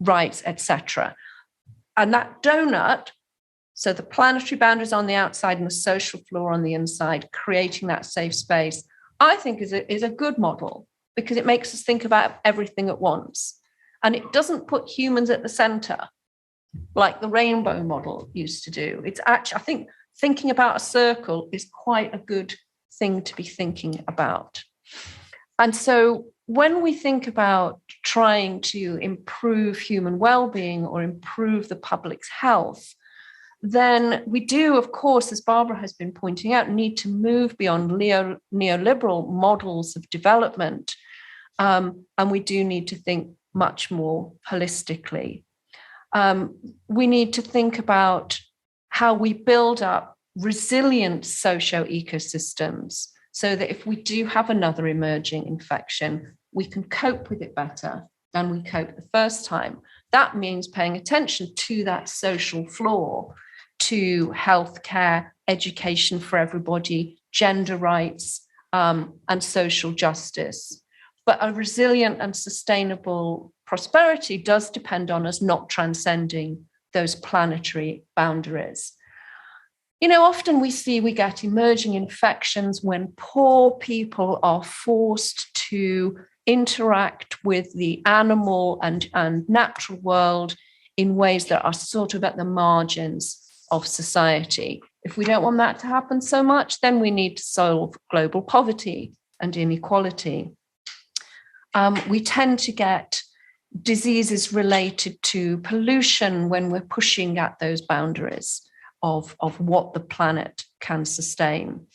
rights, etc. And that donut, so the planetary boundaries on the outside and the social floor on the inside, creating that safe space, I think is a good model because it makes us think about everything at once. And it doesn't put humans at the center like the rainbow model used to do. It's actually, I think thinking about a circle is quite a good thing to be thinking about. And so when we think about trying to improve human well-being or improve the public's health, then we do, of course, as Barbara has been pointing out, need to move beyond neoliberal models of development. And we do need to think much more holistically. We need to think about how we build up resilient socio-ecosystems so that if we do have another emerging infection, we can cope with it better than we coped the first time. That means paying attention to that social floor, to healthcare, education for everybody, gender rights, and social justice. But a resilient and sustainable prosperity does depend on us not transcending those planetary boundaries. You know, often we get emerging infections when poor people are forced to interact with the animal and natural world in ways that are sort of at the margins of society. If we don't want that to happen so much, then we need to solve global poverty and inequality. We tend to get diseases related to pollution when we're pushing at those boundaries of what the planet can sustain.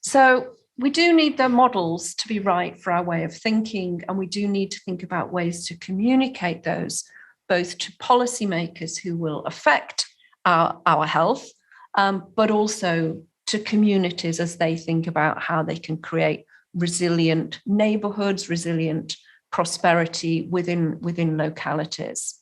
So we do need the models to be right for our way of thinking, and we do need to think about ways to communicate those both to policymakers who will affect our health, but also to communities as they think about how they can create resilient neighborhoods, resilient prosperity within localities.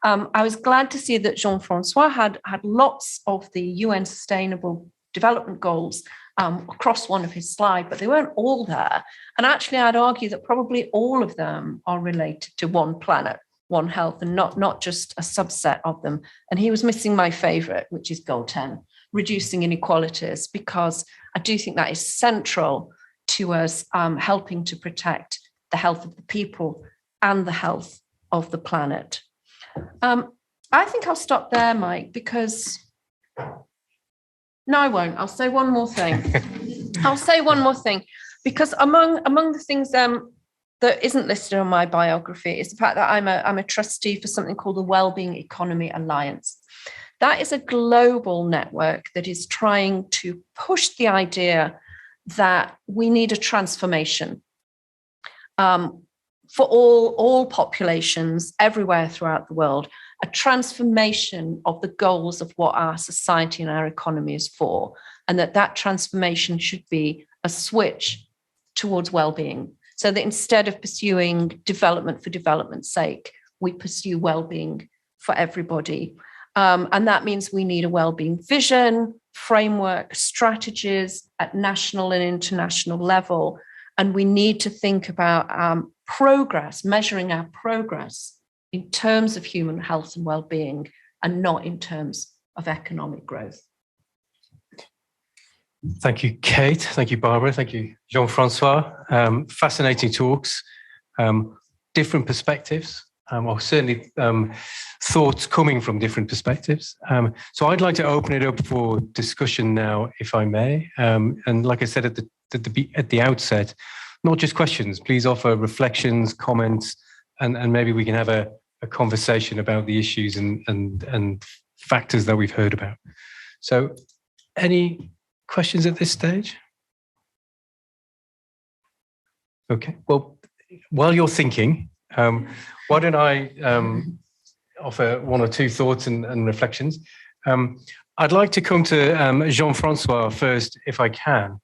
I was glad to see that Jean-François had lots of the UN Sustainable Development Goals across one of his slides, but they weren't all there. And actually, I'd argue that probably all of them are related to one planet, one health, and not just a subset of them. And he was missing my favorite, which is goal 10, reducing inequalities, because I do think that is central to us helping to protect the health of the people and the health of the planet. I think I'll stop there, Mike, because no, I won't. I'll say one more thing. Because among the things that isn't listed on my biography is the fact that I'm a trustee for something called the Wellbeing Economy Alliance. That is a global network that is trying to push the idea that we need a transformation for all populations everywhere throughout the world, a transformation of the goals of what our society and our economy is for, and that transformation should be a switch towards well-being, so that instead of pursuing development for development's sake, we pursue well-being for everybody. And that means we need a well-being vision, framework, strategies at national and international level. And we need to think about progress, measuring our progress in terms of human health and well-being, and not in terms of economic growth. Thank you, Kate. Thank you, Barbara. Thank you, Jean-François. Fascinating talks, different perspectives, or certainly thoughts coming from different perspectives. So I'd like to open it up for discussion now, if I may. And like I said at the outset, not just questions, please offer reflections, comments, and maybe we can have a conversation about the issues and factors that we've heard about. So any questions at this stage? Okay, well, while you're thinking, why don't I offer one or two thoughts and reflections. I'd like to come to Jean-François first, if I can.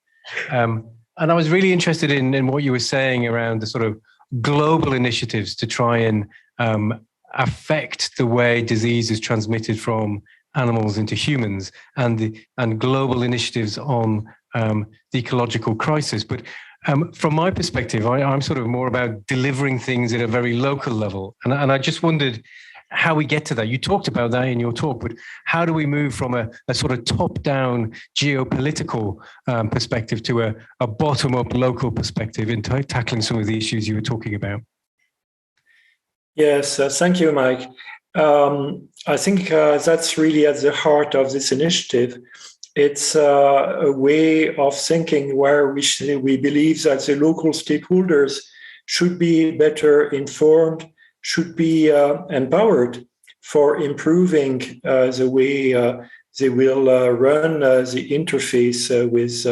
And I was really interested in what you were saying around the sort of global initiatives to try and affect the way disease is transmitted from animals into humans, and global initiatives on the ecological crisis. But from my perspective, I'm sort of more about delivering things at a very local level. And I just wondered how we get to that. You talked about that in your talk, but how do we move from a sort of top-down geopolitical perspective to a bottom-up local perspective in tackling some of the issues you were talking about? Yes, thank you, Mike. I think that's really at the heart of this initiative. It's a way of thinking where we believe that the local stakeholders should be better informed, should be empowered for improving the way they will run the interface with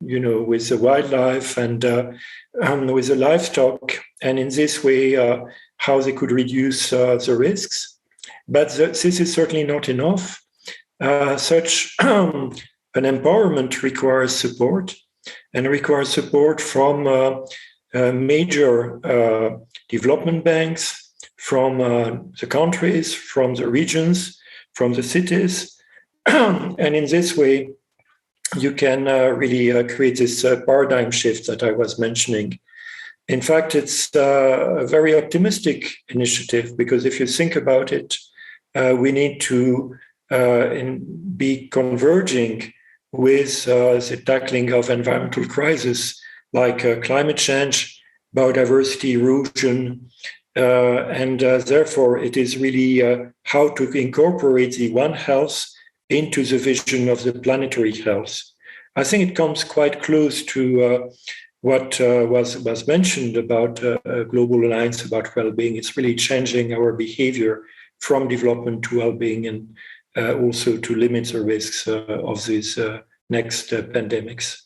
with the wildlife and with the livestock, and in this way, how they could reduce the risks. But this is certainly not enough. Such an empowerment requires support, and requires support from major development banks, from the countries, from the regions, from the cities. And in this way, you can really create this paradigm shift that I was mentioning. In fact, it's a very optimistic initiative, because if you think about it, we need to be converging with the tackling of environmental crises like climate change, biodiversity erosion, and therefore it is really how to incorporate the One Health into the vision of the planetary health. I think it comes quite close to what was mentioned about a global alliance about well-being. It's really changing our behavior from development to well-being, and also to limit the risks of these next pandemics.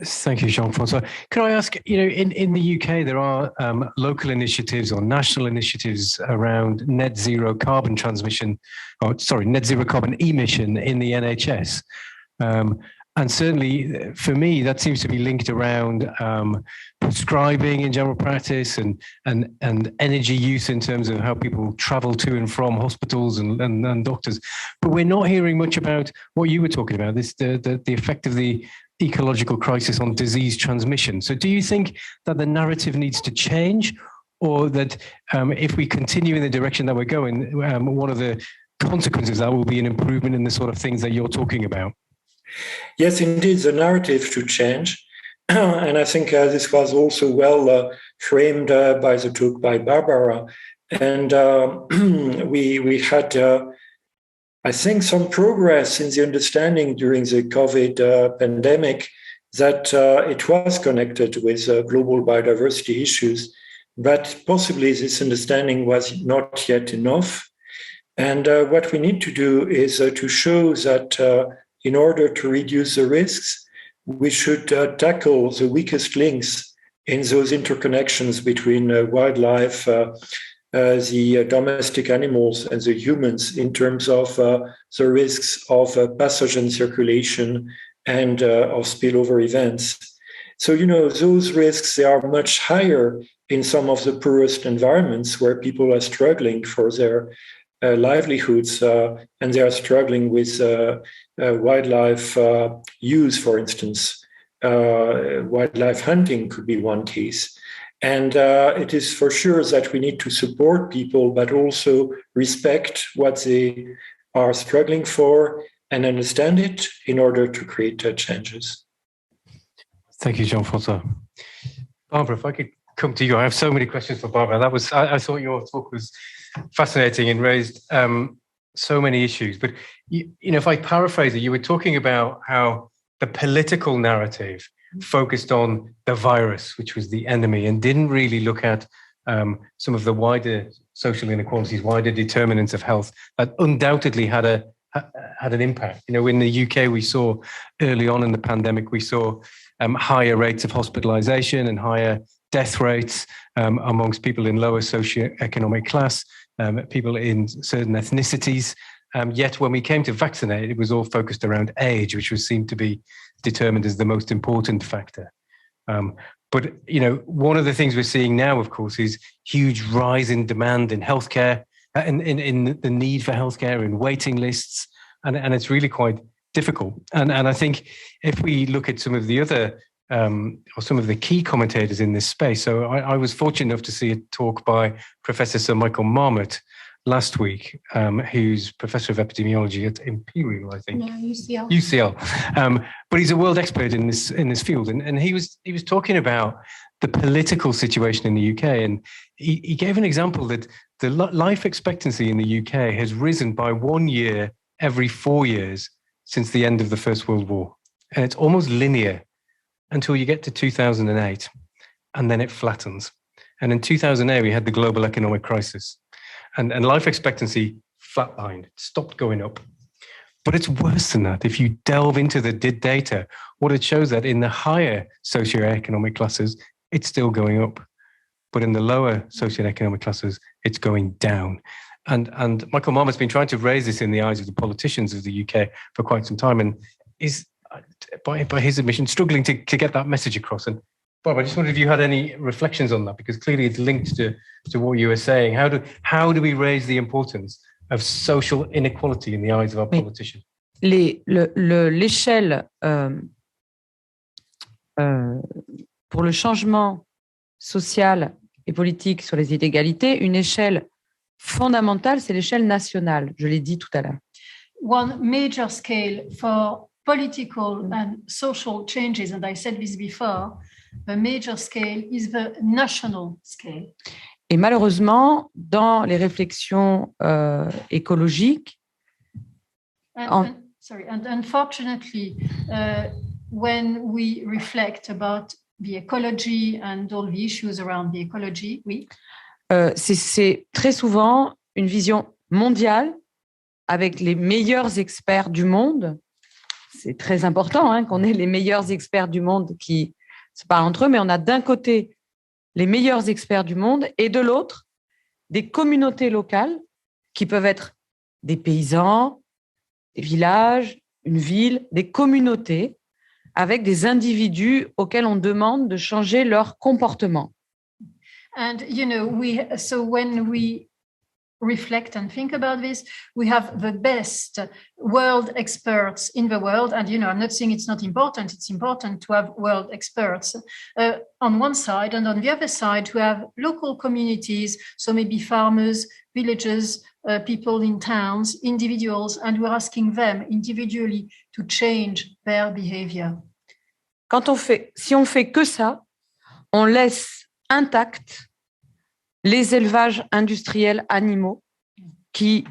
Thank you, Jean-François. Can I ask, in the UK, there are local initiatives or national initiatives around net zero carbon net zero carbon emission in the NHS. And certainly for me, that seems to be linked around prescribing in general practice and energy use in terms of how people travel to and from hospitals and doctors. But we're not hearing much about what you were talking about, the effect of the ecological crisis on disease transmission. So do you think that the narrative needs to change, or that if we continue in the direction that we're going, one of the consequences of that will be an improvement in the sort of things that you're talking about? Yes, indeed, the narrative should change. And I think this was also well framed by the talk by Barbara. And we had, I think, some progress in the understanding during the COVID pandemic that it was connected with global biodiversity issues, but possibly this understanding was not yet enough. And what we need to do is to show that in order to reduce the risks, we should tackle the weakest links in those interconnections between wildlife, the domestic animals, and the humans in terms of the risks of pathogen circulation and of spillover events. So, those risks, they are much higher in some of the poorest environments where people are struggling for their livelihoods and they are struggling with wildlife use, for instance. Wildlife hunting could be one case. And it is for sure that we need to support people, but also respect what they are struggling for and understand it in order to create changes. Thank you, Jean-François. Barbara, if I could come to you. I have so many questions for Barbara. I thought your talk was fascinating and raised so many issues. But if I paraphrase it, you were talking about how the political narrative focused on the virus, which was the enemy, and didn't really look at some of the wider social inequalities, wider determinants of health that undoubtedly had an impact. In the UK, we saw early on in the pandemic, we saw higher rates of hospitalization and higher death rates amongst people in lower socioeconomic class, people in certain ethnicities. Yet when we came to vaccinate, it was all focused around age, which was seen to be determined as the most important factor. But one of the things we're seeing now, of course, is huge rise in demand in healthcare, in the need for healthcare, in waiting lists, and it's really quite difficult. And I think if we look at some of the other or some of the key commentators in this space, so I was fortunate enough to see a talk by Professor Sir Michael Marmot last week, who's Professor of Epidemiology at Imperial, I think. No, UCL. UCL. But he's a world expert in this field. And he was talking about the political situation in the UK. And he gave an example that the life expectancy in the UK has risen by 1 year every 4 years since the end of the First World War. And it's almost linear until you get to 2008, and then it flattens. And in 2008, we had the global economic crisis, and life expectancy flatlined, stopped going up. But it's worse than that. If you delve into the data, what it shows that in the higher socioeconomic classes, it's still going up. But in the lower socioeconomic classes, it's going down. And Michael Marmot's been trying to raise this in the eyes of the politicians of the UK for quite some time, and is, by his admission, struggling to get that message across. And Bob, I just wondered if you had any reflections on that, because clearly it's linked to what you were saying. How do we raise the importance of social inequality in the eyes of our politicians? L'échelle pour le changement social et politique sur les inégalités, une échelle fondamentale, c'est l'échelle nationale. Je l'ai dit tout à l'heure. One major scale for political and social changes, and I said this before, the major scale is the national scale. Et malheureusement, dans les réflexions écologiques, and unfortunately, when we reflect about the ecology and all the issues around the ecology, c'est très souvent une vision mondiale avec les meilleurs experts du monde. C'est très important qu'on ait les meilleurs experts du monde qui se parlent entre eux, mais on a d'un côté les meilleurs experts du monde et de l'autre des communautés locales qui peuvent être des paysans, des villages, une ville, des communautés avec des individus auxquels on demande de changer leur comportement. And, so when we reflect and think about this, we have the best world experts in the world. And, I'm not saying it's not important. It's important to have world experts on one side, and on the other side, to have local communities. So maybe farmers, villagers, people in towns, individuals, and we're asking them individually to change their behavior. Si on fait que ça, on laisse intact les élevages industriels animaux qui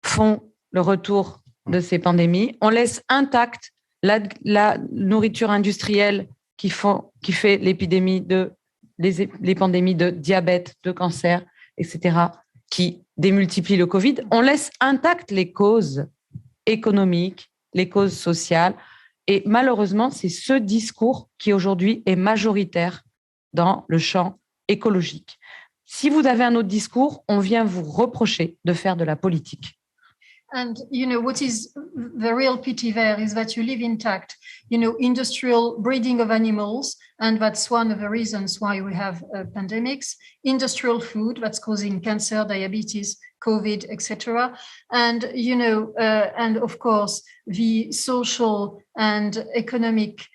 font le retour de ces pandémies. On laisse intact la nourriture industrielle qui fait les pandémies de diabète, de cancer, etc., qui démultiplient le Covid. On laisse intact les causes économiques, les causes sociales, Et malheureusement, c'est ce discours qui aujourd'hui est majoritaire dans le champ écologique. Si vous avez un autre discours, on vient vous reprocher de faire de la politique. And, what is the real pity there is that you leave intact, industrial breeding of animals, and that's one of the reasons why we have pandemics, industrial food that's causing cancer, diabetes, COVID, etc. And, and of course, the social and economic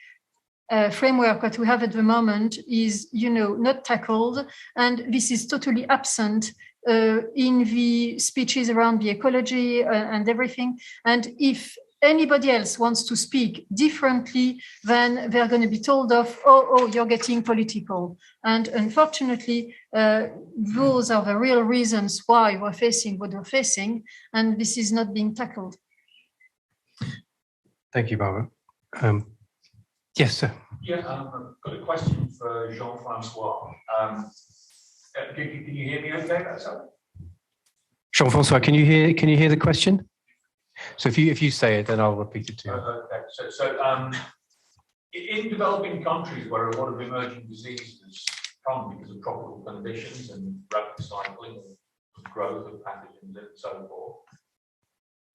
framework that we have at the moment is, not tackled. And this is totally absent in the speeches around the ecology and everything. And if anybody else wants to speak differently, then they're going to be told of, oh, you're getting political. And unfortunately, those are the real reasons why we're facing what we're facing. And this is not being tackled. Thank you, Barbara. Yes, sir. Yeah, I've got a question for Jean-François. Can you hear me okay? Jean-François, can you hear the question? So if you say it, then I'll repeat it to you. Okay. So in developing countries where a lot of emerging diseases come because of tropical conditions and rapid cycling of growth of pathogens and so forth,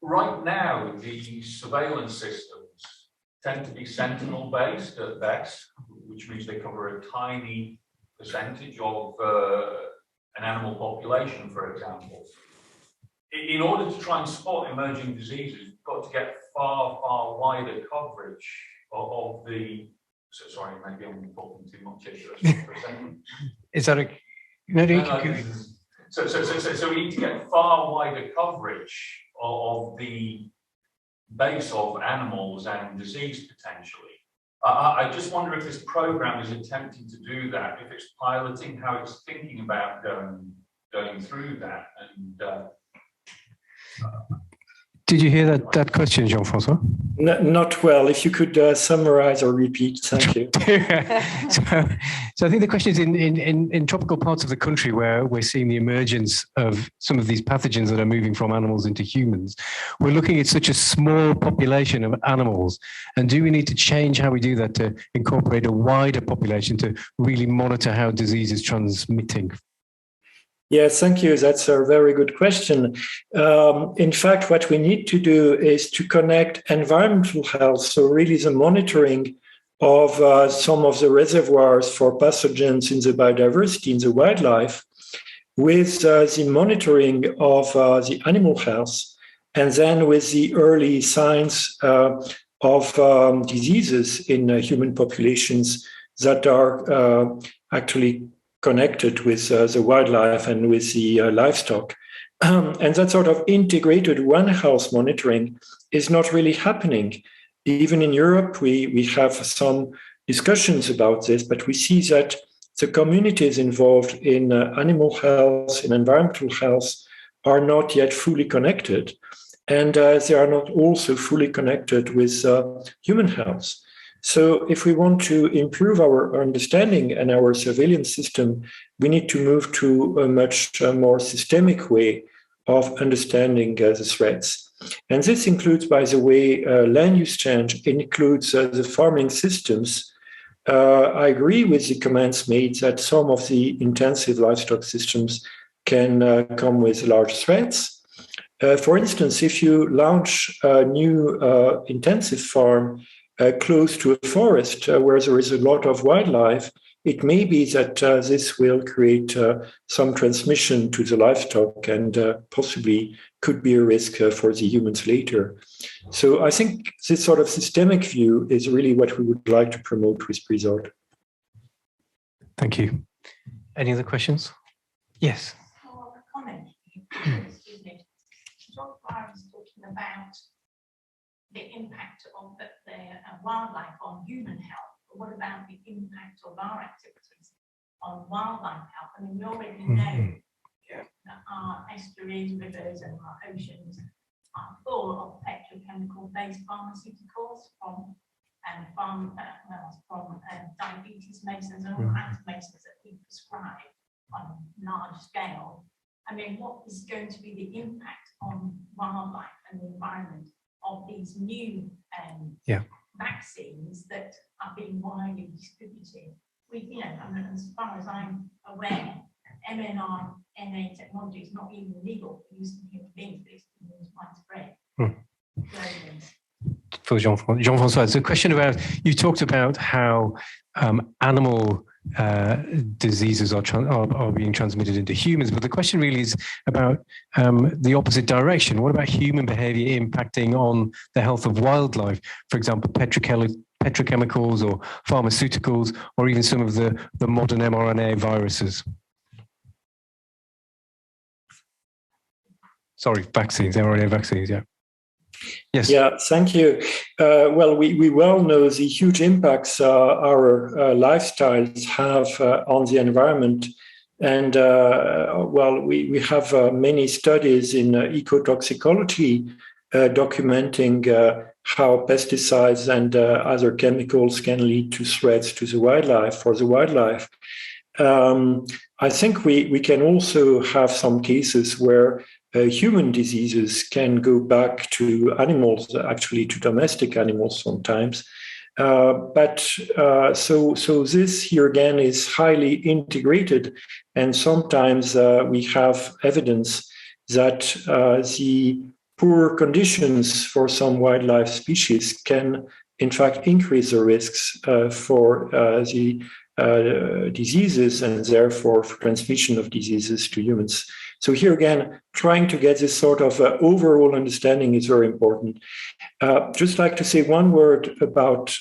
right now the surveillance systems tend to be sentinel-based at best, which means they cover a tiny percentage of an animal population, for example. In order to try and spot emerging diseases, you've got to get far, far wider coverage of the. So sorry, maybe I'm talking too much here for a second. Is that a? No. So we need to get far wider coverage of the base of animals and disease potentially. I just wonder if this program is attempting to do that, if it's piloting, how it's thinking about going through that. And did you hear that question, Jean-François? Not well. If you could summarize or repeat, thank you. So I think the question is in tropical parts of the country where we're seeing the emergence of some of these pathogens that are moving from animals into humans, we're looking at such a small population of animals. And do we need to change how we do that to incorporate a wider population to really monitor how disease is transmitting? Yes, thank you. That's a very good question. In fact, what we need to do is to connect environmental health, so really the monitoring of some of the reservoirs for pathogens in the biodiversity, in the wildlife, with the monitoring of the animal health, and then with the early signs of diseases in human populations that are actually connected with the wildlife and with the livestock. And that sort of integrated One Health monitoring is not really happening. Even in Europe, we have some discussions about this, but we see that the communities involved in animal health and environmental health are not yet fully connected. And they are not also fully connected with human health. So if we want to improve our understanding and our surveillance system, we need to move to a much more systemic way of understanding the threats. And this includes, by the way, land use change, includes the farming systems. I agree with the comments made that some of the intensive livestock systems can come with large threats. For instance, if you launch a new intensive farm close to a forest where there is a lot of wildlife, it may be that this will create some transmission to the livestock and possibly could be a risk for the humans later. So I think this sort of systemic view is really what we would like to promote with Presort. Thank you. Any other questions? Yes. Oh, a comment. Excuse me. I was talking about the impact of the wildlife on human health, but what about the impact of our activities on wildlife health? I mean, we already know that our estuaries, rivers, and our oceans are full of petrochemical-based pharmaceuticals from diabetes medicines and all kinds of medicines that we prescribe on a large scale. I mean, what is going to be the impact on wildlife and the environment of these new vaccines that are being widely distributed. As far as I'm aware, mRNA technology is not even legal for use in human beings, but it's being widespread. For Jean-François, it's a question about, you talked about how animal diseases are being transmitted into humans, but the question really is about the opposite direction. What about human behavior impacting on the health of wildlife? For example, petrochemicals or pharmaceuticals, or even some of the modern mRNA viruses. Sorry, vaccines, mRNA vaccines, yeah. Yes. Yeah, thank you. Well, we well know the huge impacts our lifestyles have on the environment. And well, we have many studies in ecotoxicology documenting how pesticides and other chemicals can lead to threats to the wildlife, for the wildlife. I think we can also have some cases where human diseases can go back to animals, actually to domestic animals sometimes. So this here again is highly integrated, and sometimes we have evidence that the poor conditions for some wildlife species can in fact increase the risks for the diseases and therefore for transmission of diseases to humans. So here again, trying to get this sort of overall understanding is very important. Just like to say one word about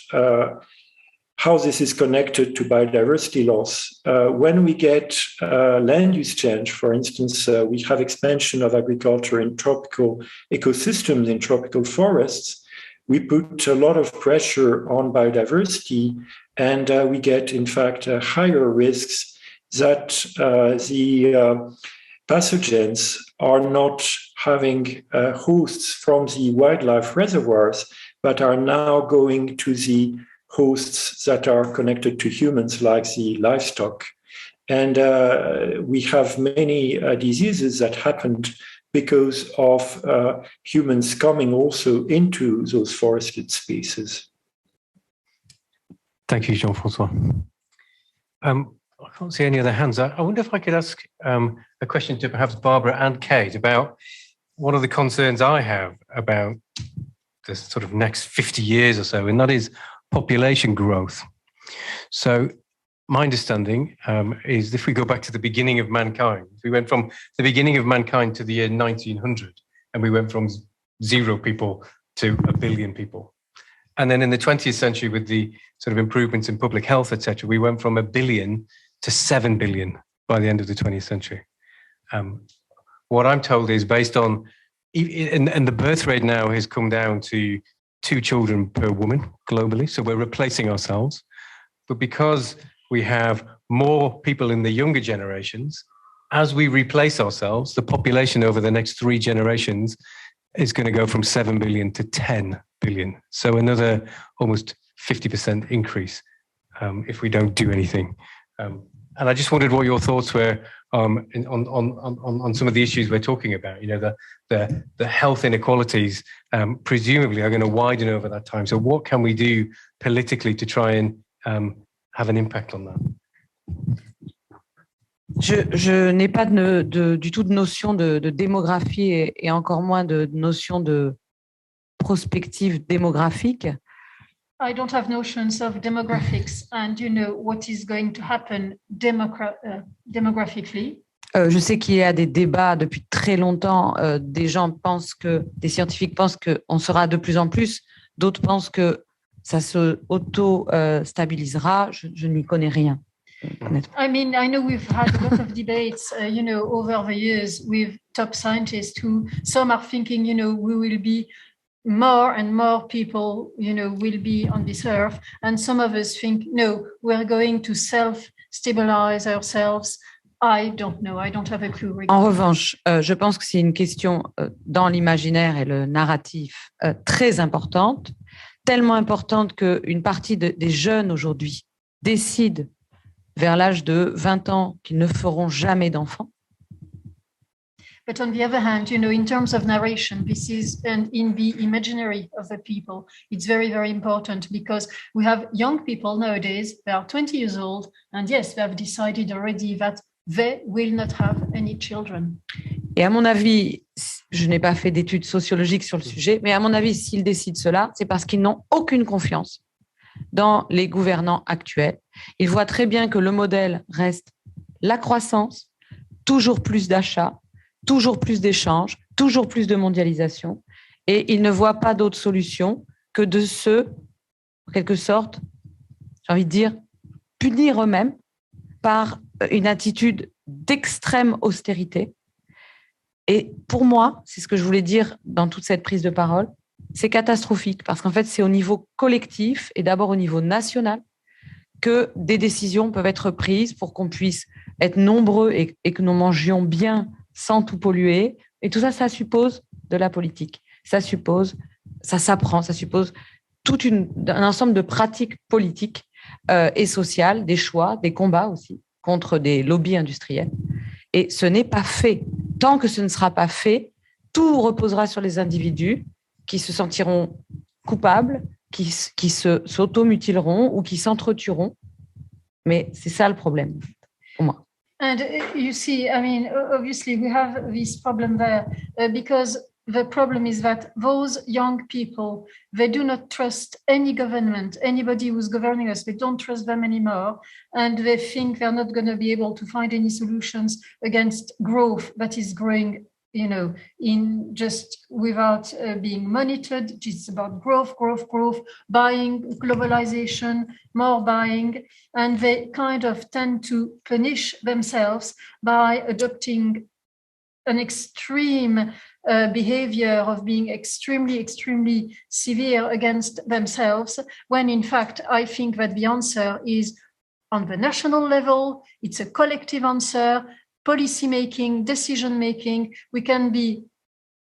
how this is connected to biodiversity loss. When we get land use change, for instance, we have expansion of agriculture in tropical ecosystems, in tropical forests, we put a lot of pressure on biodiversity, and we get, in fact, higher risks that the pathogens are not having hosts from the wildlife reservoirs, but are now going to the hosts that are connected to humans, like the livestock. And we have many diseases that happened because of humans coming also into those forested spaces. Thank you, Jean-François. I can't see any other hands. I wonder if I could ask a question to perhaps Barbara and Kate about one of the concerns I have about the sort of next 50 years or so, and that is population growth. So my understanding is if we go back to the beginning of mankind, we went from the beginning of mankind to the year 1900, and we went from 0 people to 1 billion people. And then in the 20th century, with the sort of improvements in public health, etc., we went from 1 billion to 7 billion by the end of the 20th century. What I'm told is based on, and the birth rate now has come down to 2 children per woman globally, so we're replacing ourselves. But because we have more people in the younger generations, as we replace ourselves, the population over the next 3 generations is going to go from 7 billion to 10 billion. So another almost 50% increase if we don't do anything. And I just wondered what your thoughts were on some of the issues we're talking about. You know, the health inequalities presumably are going to widen over that time. So what can we do politically to try and have an impact on that? Je n'ai pas du tout de notion de démographie et encore moins de notion de prospective démographique. I don't have notions of demographics and you know what is going to happen demographically. Je sais qu'il y a des débats depuis très longtemps. Des scientifiques pensent qu'on sera de plus en plus. D'autres pensent que ça se auto-stabilisera. Je n'y connais rien. I mean, I know we've had a lot of debates, you know, over the years with top scientists who some are thinking, you know, we will be more and more people, you know, will be on this earth. And some of us think, no, we're going to self-stabilize ourselves. I don't know. I don't have a clue. En revanche, je pense que c'est une question dans l'imaginaire et le narratif très importante, tellement importante qu'une partie des jeunes aujourd'hui décident vers l'âge de 20 ans qu'ils ne feront jamais d'enfants. But on the other hand, in terms of narration, this is, and in the imaginary of the people, it's very, very important, because we have young people nowadays, they are 20 years old, and yes, they have decided already that they will not have any children. Et à mon avis, je n'ai pas fait d'études sociologiques sur le sujet, mais à mon avis, s'ils décident cela, c'est parce qu'ils n'ont aucune confiance dans les gouvernants actuels. Ils voient très bien que le modèle reste la croissance, toujours plus d'achats, toujours plus d'échanges, toujours plus de mondialisation, et ils ne voient pas d'autre solution que de se, en quelque sorte, j'ai envie de dire, punir eux-mêmes par une attitude d'extrême austérité. Et pour moi, c'est ce que je voulais dire dans toute cette prise de parole, c'est catastrophique, parce qu'en fait, c'est au niveau collectif et d'abord au niveau national que des décisions peuvent être prises pour qu'on puisse être nombreux et que nous mangions bien sans tout polluer. Et tout ça, ça suppose de la politique. Ça suppose, ça s'apprend, ça suppose un ensemble de pratiques politiques et sociales, des choix, des combats aussi contre des lobbies industriels. Et ce n'est pas fait. Tant que ce ne sera pas fait, tout reposera sur les individus qui se sentiront coupables, qui s'automutileront ou qui s'entretueront. Mais c'est ça le problème, pour moi. And you see, I mean, obviously we have this problem there because the problem is that those young people, they do not trust any government, anybody who's governing us, they don't trust them anymore. And they think they're not going to be able to find any solutions against growth that is growing, in just without being monitored. It's about growth, buying, globalization, more buying. And they kind of tend to punish themselves by adopting an extreme behavior of being extremely severe against themselves, when in fact, I think that the answer is on the national level. It's a collective answer, policy making, decision making. We can be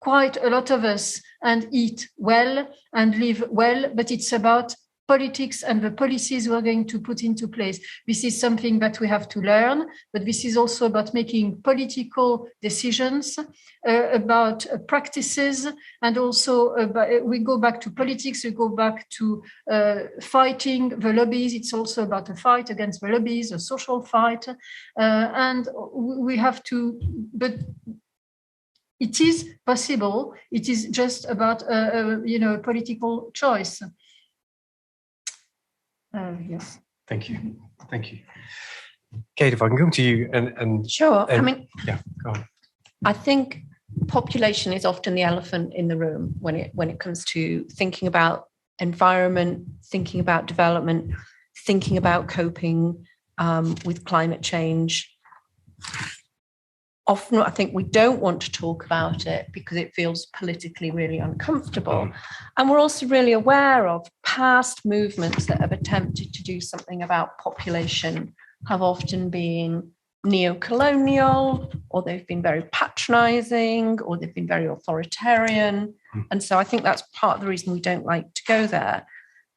quite a lot of us and eat well and live well, but it's about politics and the policies we're going to put into place. This is something that we have to learn, but this is also about making political decisions, about practices, and also we go back to politics, we go back to fighting the lobbies. It's also about a fight against the lobbies, a social fight, and we have to, but it is possible. It is just about a political choice. Yes. Thank you. Kate, if I can come to you and Sure. yeah, go on. I think population is often the elephant in the room when it comes to thinking about environment, thinking about development, thinking about coping with climate change. Often I think we don't want to talk about it because it feels politically really uncomfortable. And we're also really aware of past movements that have attempted to do something about population have often been neo-colonial, or they've been very patronizing, or they've been very authoritarian. And so I think that's part of the reason we don't like to go there.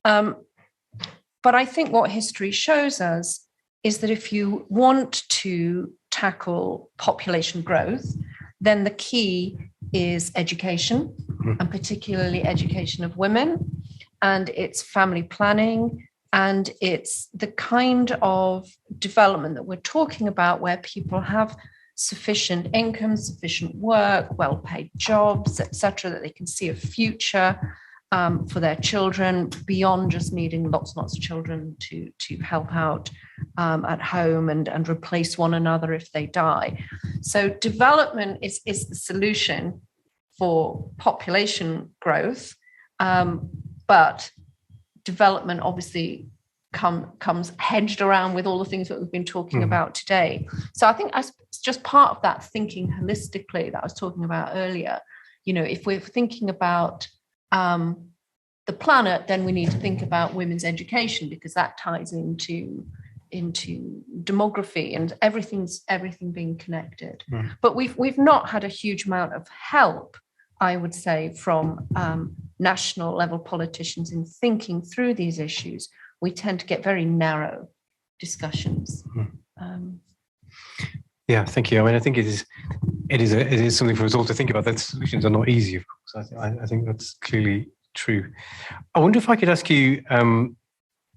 But I think what history shows us is that if you want to tackle population growth, then the key is education, and particularly education of women, and it's family planning, and it's the kind of development that we're talking about where people have sufficient income, sufficient work, well-paid jobs, etc., that they can see a future for their children beyond just needing lots and lots of children to help out at home and replace one another if they die. So development is the solution for population growth, but development obviously comes hedged around with all the things that we've been talking about today. So I think it's just part of that thinking holistically that I was talking about earlier. If we're thinking about the planet, then we need to think about women's education, because that ties into demography and everything being connected. But we've not had a huge amount of help, I would say, from national level politicians in thinking through these issues. We tend to get very narrow discussions. Yeah, thank you. I mean, I think it is it is something for us all to think about. That solutions are not easy, of course. I think that's clearly true. I wonder if I could ask you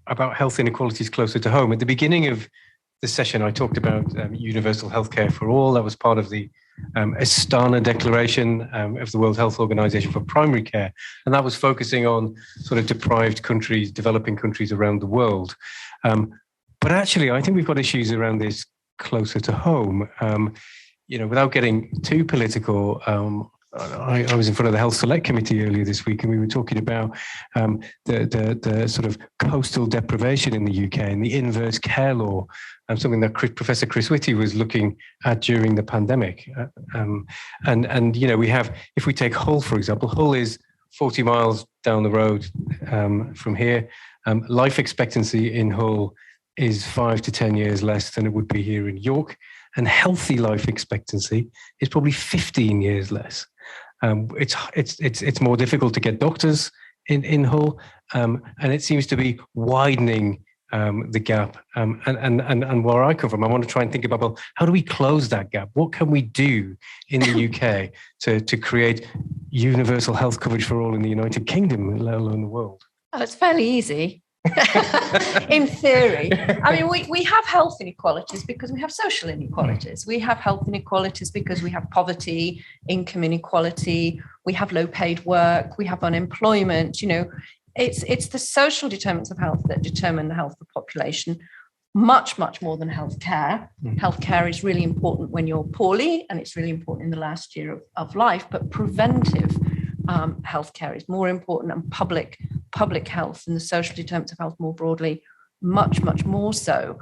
about health inequalities closer to home. At the beginning of the session, I talked about universal healthcare for all. That was part of the Soussana Declaration of the World Health Organization for primary care. And that was focusing on sort of deprived countries, developing countries around the world. But actually, I think we've got issues around this closer to home. Without getting too political, I was in front of the Health Select Committee earlier this week, and we were talking about the sort of coastal deprivation in the UK and the inverse care law, something that Professor Chris Whitty was looking at during the pandemic. We have, if we take Hull, for example, Hull is 40 miles down the road from here. Life expectancy in Hull is 5 to 10 years less than it would be here in York, and healthy life expectancy is probably 15 years less. It's more difficult to get doctors in Hull, and it seems to be widening the gap. And where I come from, I want to try and think about, well, how do we close that gap? What can we do in the UK to create universal health coverage for all in the United Kingdom, let alone the world? Oh, it's fairly easy. In theory. I mean, we have health inequalities because we have social inequalities. We have health inequalities because we have poverty, income inequality, we have low paid work, we have unemployment. It's the social determinants of health that determine the health of the population, much more than healthcare. Healthcare is really important when you're poorly, and it's really important in the last year of life, but preventive healthcare is more important, and public health and the social determinants of health more broadly, much more so.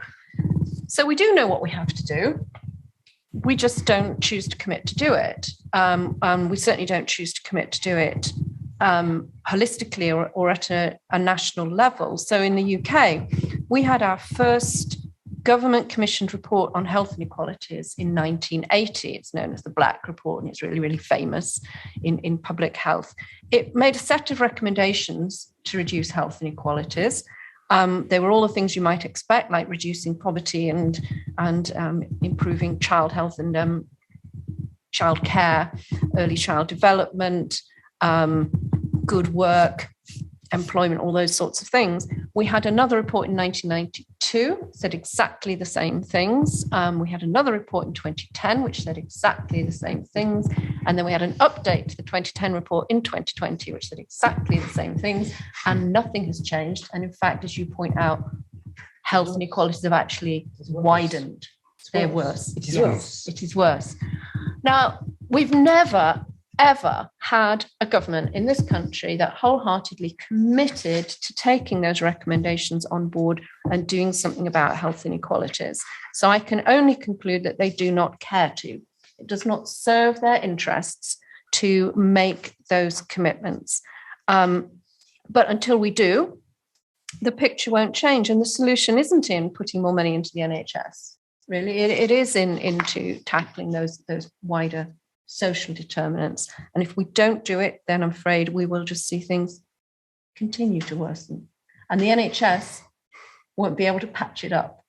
So we do know what we have to do. We just don't choose to commit to do it. We certainly don't choose to commit to do it holistically or at a national level. So in the UK, we had our first government commissioned report on health inequalities in 1980. It's known as the Black Report, and it's really famous in public health. It made a set of recommendations to reduce health inequalities. They were all the things you might expect, like reducing poverty and improving child health and child care, early child development, good work, employment, all those sorts of things. We had another report in 1992, said exactly the same things. We had another report in 2010, which said exactly the same things. And then we had an update to the 2010 report in 2020, which said exactly the same things. And nothing has changed. And in fact, as you point out, health inequalities have actually widened. They're worse. It is worse. It is worse. Now, we've never ever had a government in this country that wholeheartedly committed to taking those recommendations on board and doing something about health inequalities. So I can only conclude that they do not care to. It does not serve their interests to make those commitments. But until we do, the picture won't change. And the solution isn't in putting more money into the NHS. Really, it is into tackling those wider social determinants. And if we don't do it, then I'm afraid we will just see things continue to worsen. And the NHS won't be able to patch it up.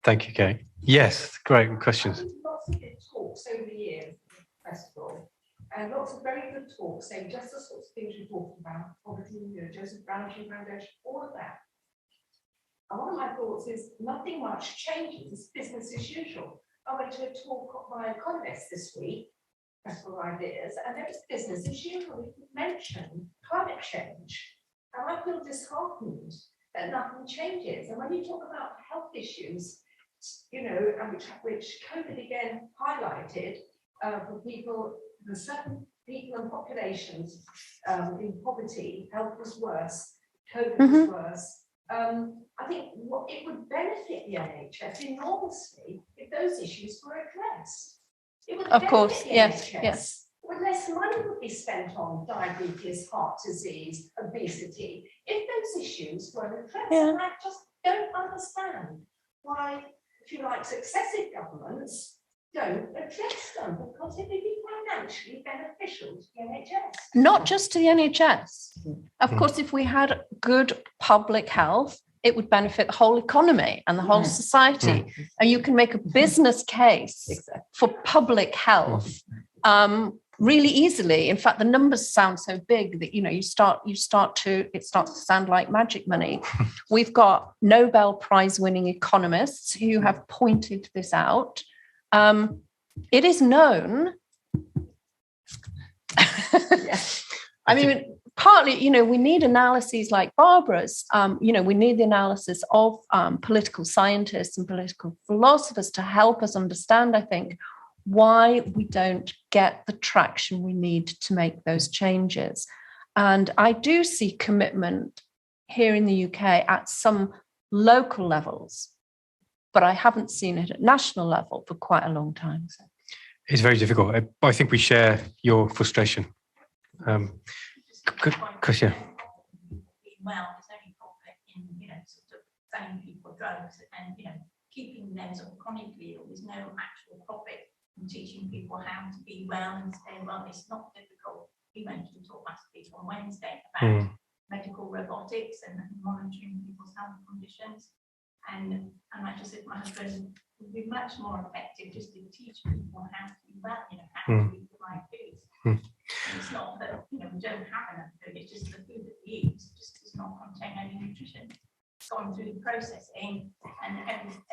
Thank you, Kate. Yes, great questions. Lots of good talks over the years at the festival, and lots of very good talks saying just the sorts of things you're talking about, poverty, Joseph Browntree Foundation, all of that. And one of my thoughts is nothing much changes, it's business as usual. I went to a talk by economists this week, Festival of Ideas, and there was business as usual. We mentioned climate change, and I feel disheartened that nothing changes. And when you talk about health issues, and which COVID again highlighted for people, for certain people and populations in poverty, health was worse, COVID was worse. I think it would benefit the NHS enormously if those issues were addressed. It would of course, the yes, NHS. yes. With less money would be spent on diabetes, heart disease, obesity, if those issues were addressed. Yeah. And I just don't understand why, if you like, successive governments don't address them, because it would be financially beneficial to the NHS. Not just to the NHS. Of course, if we had good public health, it would benefit the whole economy and the whole society. And you can make a business case for public health really easily. In fact, the numbers sound so big that it starts to sound like magic money. We've got Nobel Prize winning economists who have pointed this out. It is known. I mean, partly, we need analyses like Barbara's. We need the analysis of political scientists and political philosophers to help us understand, I think, why we don't get the traction we need to make those changes. And I do see commitment here in the UK at some local levels, but I haven't seen it at national level for quite a long time. So. It's very difficult. I think we share your frustration. Because well, there's only profit in sort of selling people drugs and keeping them sort of chronically ill. There's no actual profit in teaching people how to be well and stay well. It's not difficult. We went to talk last week on Wednesday about medical robotics and monitoring people's health conditions. And I just said my husband would be much more effective just to teach people how to be well, how to eat the right foods. It's not that we don't have enough food, it's just the food that we eat just does not contain any nutrition. It's gone through the processing and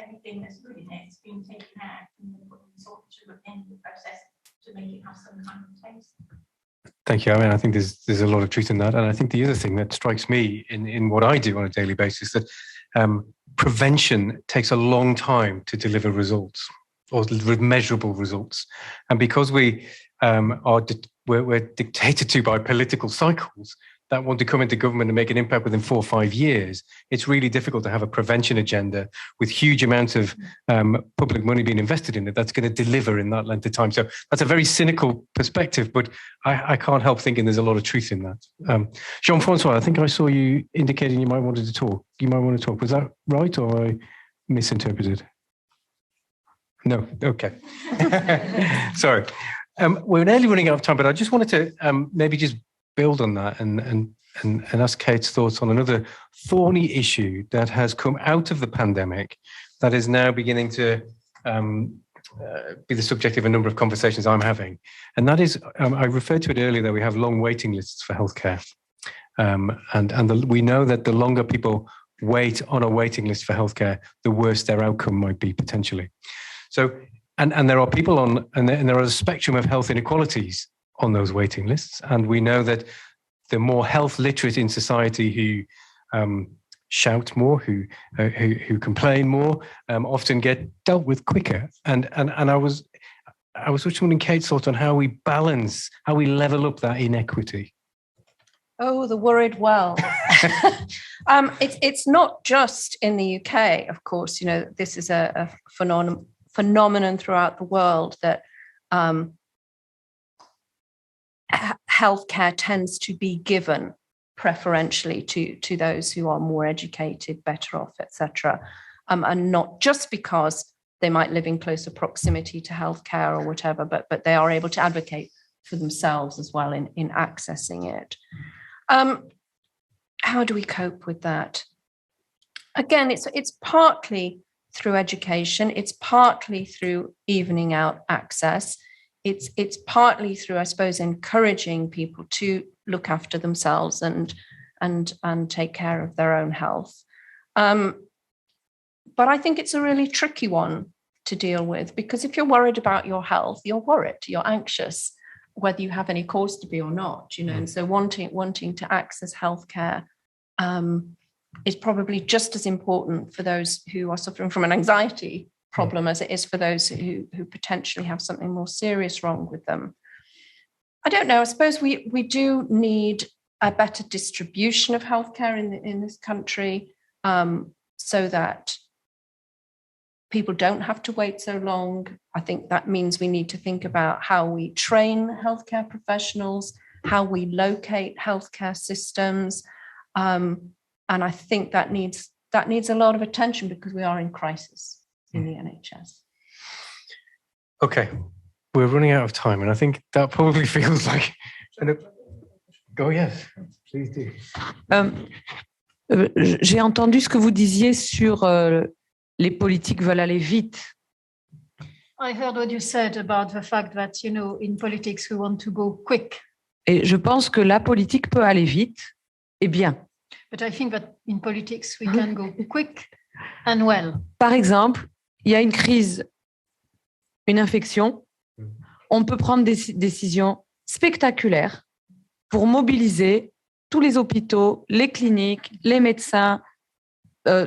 everything that's good in it's been taken out and then put in salt and sugar in the process to make it have some kind of taste. Thank you. I mean, I think there's a lot of truth in that. And I think the other thing that strikes me in what I do on a daily basis that prevention takes a long time to deliver results or measurable results. And because we're dictated to by political cycles that want to come into government and make an impact within 4 or 5 years, it's really difficult to have a prevention agenda with huge amounts of public money being invested in it that's going to deliver in that length of time. So that's a very cynical perspective, but I can't help thinking there's a lot of truth in that. Jean-François, I think I saw you indicating you might want to talk. You might want to talk. Was that right or I misinterpreted? No, okay. Sorry. We're nearly running out of time, but I just wanted to maybe just build on that and ask Kate's thoughts on another thorny issue that has come out of the pandemic that is now beginning to be the subject of a number of conversations I'm having. And that is, I referred to it earlier, that we have long waiting lists for healthcare. We know that the longer people wait on a waiting list for healthcare, the worse their outcome might be potentially. So, and there are people on, and there are a spectrum of health inequalities on those waiting lists. And we know that the more health literate in society who shout more, who complain more, often get dealt with quicker. And I was just wondering Kate's thoughts on how we level up that inequity. Oh, the worried well. It's not just in the UK, of course. This is a phenomenon throughout the world that healthcare tends to be given preferentially to those who are more educated, better off, etc. And not just because they might live in closer proximity to healthcare or whatever, but they are able to advocate for themselves as well in accessing it. How do we cope with that? Again, it's partly through education, it's partly through evening out access. It's partly through, I suppose, encouraging people to look after themselves and take care of their own health. But I think it's a really tricky one to deal with, because if you're worried about your health, you're worried, you're anxious, whether you have any cause to be or not, and so wanting to access healthcare is probably just as important for those who are suffering from an anxiety problem as it is for those who potentially have something more serious wrong with them. I don't know. I suppose we do need a better distribution of healthcare in this country, so that people don't have to wait so long. I think that means we need to think about how we train healthcare professionals, how we locate healthcare systems, and I think that needs a lot of attention because we are in crisis in the NHS. Okay, we're running out of time, and I think that probably feels like. Oh yes, please do. J'ai entendu ce que vous disiez sur les politiques veulent aller vite. I heard what you said about the fact that, in politics, we want to go quick. Et je pense que la politique peut aller vite et bien. But I think that in politics, we can go quick and well. Par exemple, il y a une crise, une infection. On peut prendre des décisions spectaculaires pour mobiliser tous les hôpitaux, les cliniques, les médecins,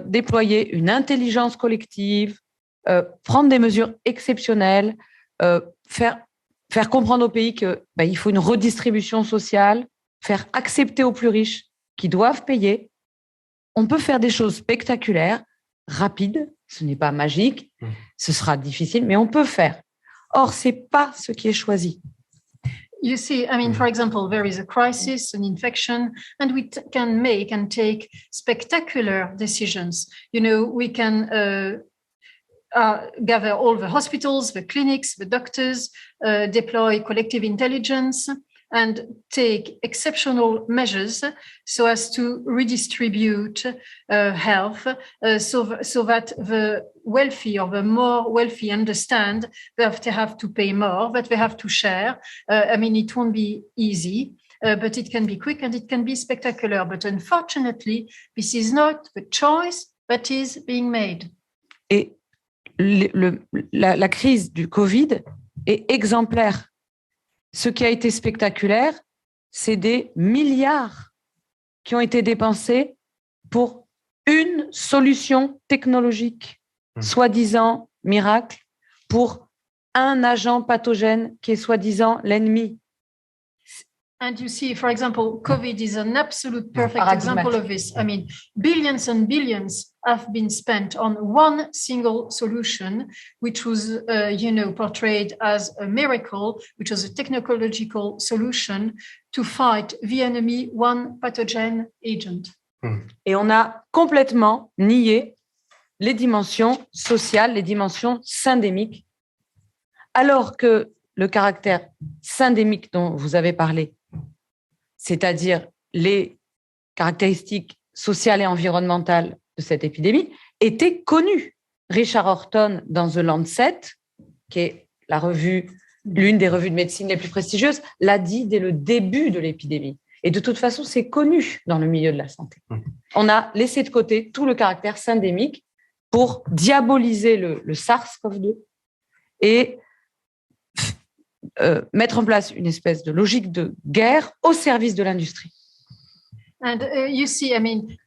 déployer une intelligence collective, prendre des mesures exceptionnelles, faire comprendre au pays qu'il faut une redistribution sociale, faire accepter aux plus riches qui doivent payer. On peut faire des choses spectaculaires, rapides, ce n'est pas magique, ce sera difficile, mais on peut faire. Or, ce n'est pas ce qui est choisi. You see, for example, there is a crisis, an infection, and we can make and take spectacular decisions. We can gather all the hospitals, the clinics, the doctors, deploy collective intelligence, and take exceptional measures so as to redistribute health, so that the wealthy or the more wealthy understand that they have to pay more, that they have to share. It won't be easy, but it can be quick and it can be spectacular. But unfortunately, this is not the choice that is being made. Et la crise du Covid est exemplaire. Ce qui a été spectaculaire, c'est des milliards qui ont été dépensés pour une solution technologique, soi-disant miracle, pour un agent pathogène qui est soi-disant l'ennemi. And you see, for example, COVID is an absolute perfect example of this. Billions and billions have been spent on one single solution, which was, portrayed as a miracle, which was a technological solution to fight the enemy, one pathogen agent. Et on a complètement nié les dimensions sociales, les dimensions syndémiques, alors que le caractère syndémique dont vous avez parlé, c'est-à-dire les caractéristiques sociales et environnementales de cette épidémie, était connu. Richard Horton, dans The Lancet, qui est l'une des revues de médecine les plus prestigieuses, l'a dit dès le début de l'épidémie. Et de toute façon, c'est connu dans le milieu de la santé. On a laissé de côté tout le caractère syndémique pour diaboliser le SARS-CoV-2 et mettre en place une espèce de logique de guerre au service de l'industrie. And you see,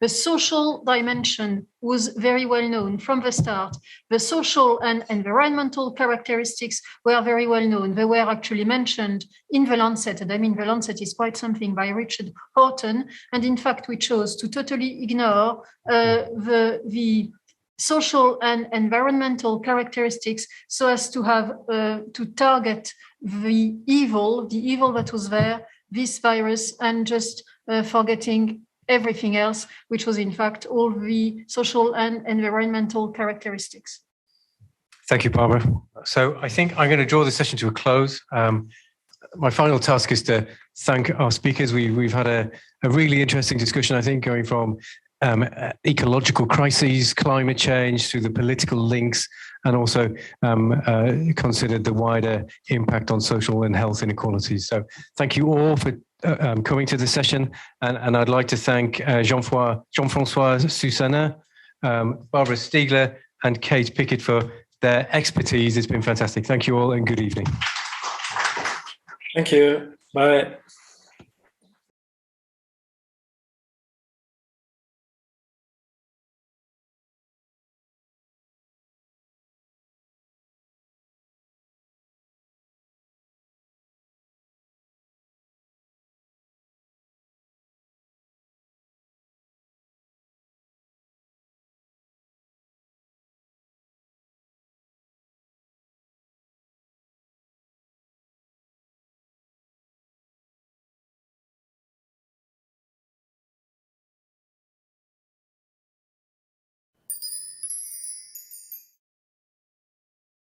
the social dimension was very well known from the start. The social and environmental characteristics were very well known. They were actually mentioned in the Lancet. And the Lancet is quite something by Richard Horton. And in fact, we chose to totally ignore the social and environmental characteristics so as to have to target the evil that was there, this virus, and just forgetting everything else, which was in fact all the social and environmental characteristics. Thank you, Barbara. So I think I'm going to draw the session to a close. My final task is to thank our speakers. We've had a really interesting discussion, I think, going from ecological crises, climate change, through the political links, and also considered the wider impact on social and health inequalities. So thank you all for coming to the session. And I'd like to thank Jean-François Soussana, Barbara Stiegler, and Kate Pickett for their expertise. It's been fantastic. Thank you all and good evening. Thank you. Bye.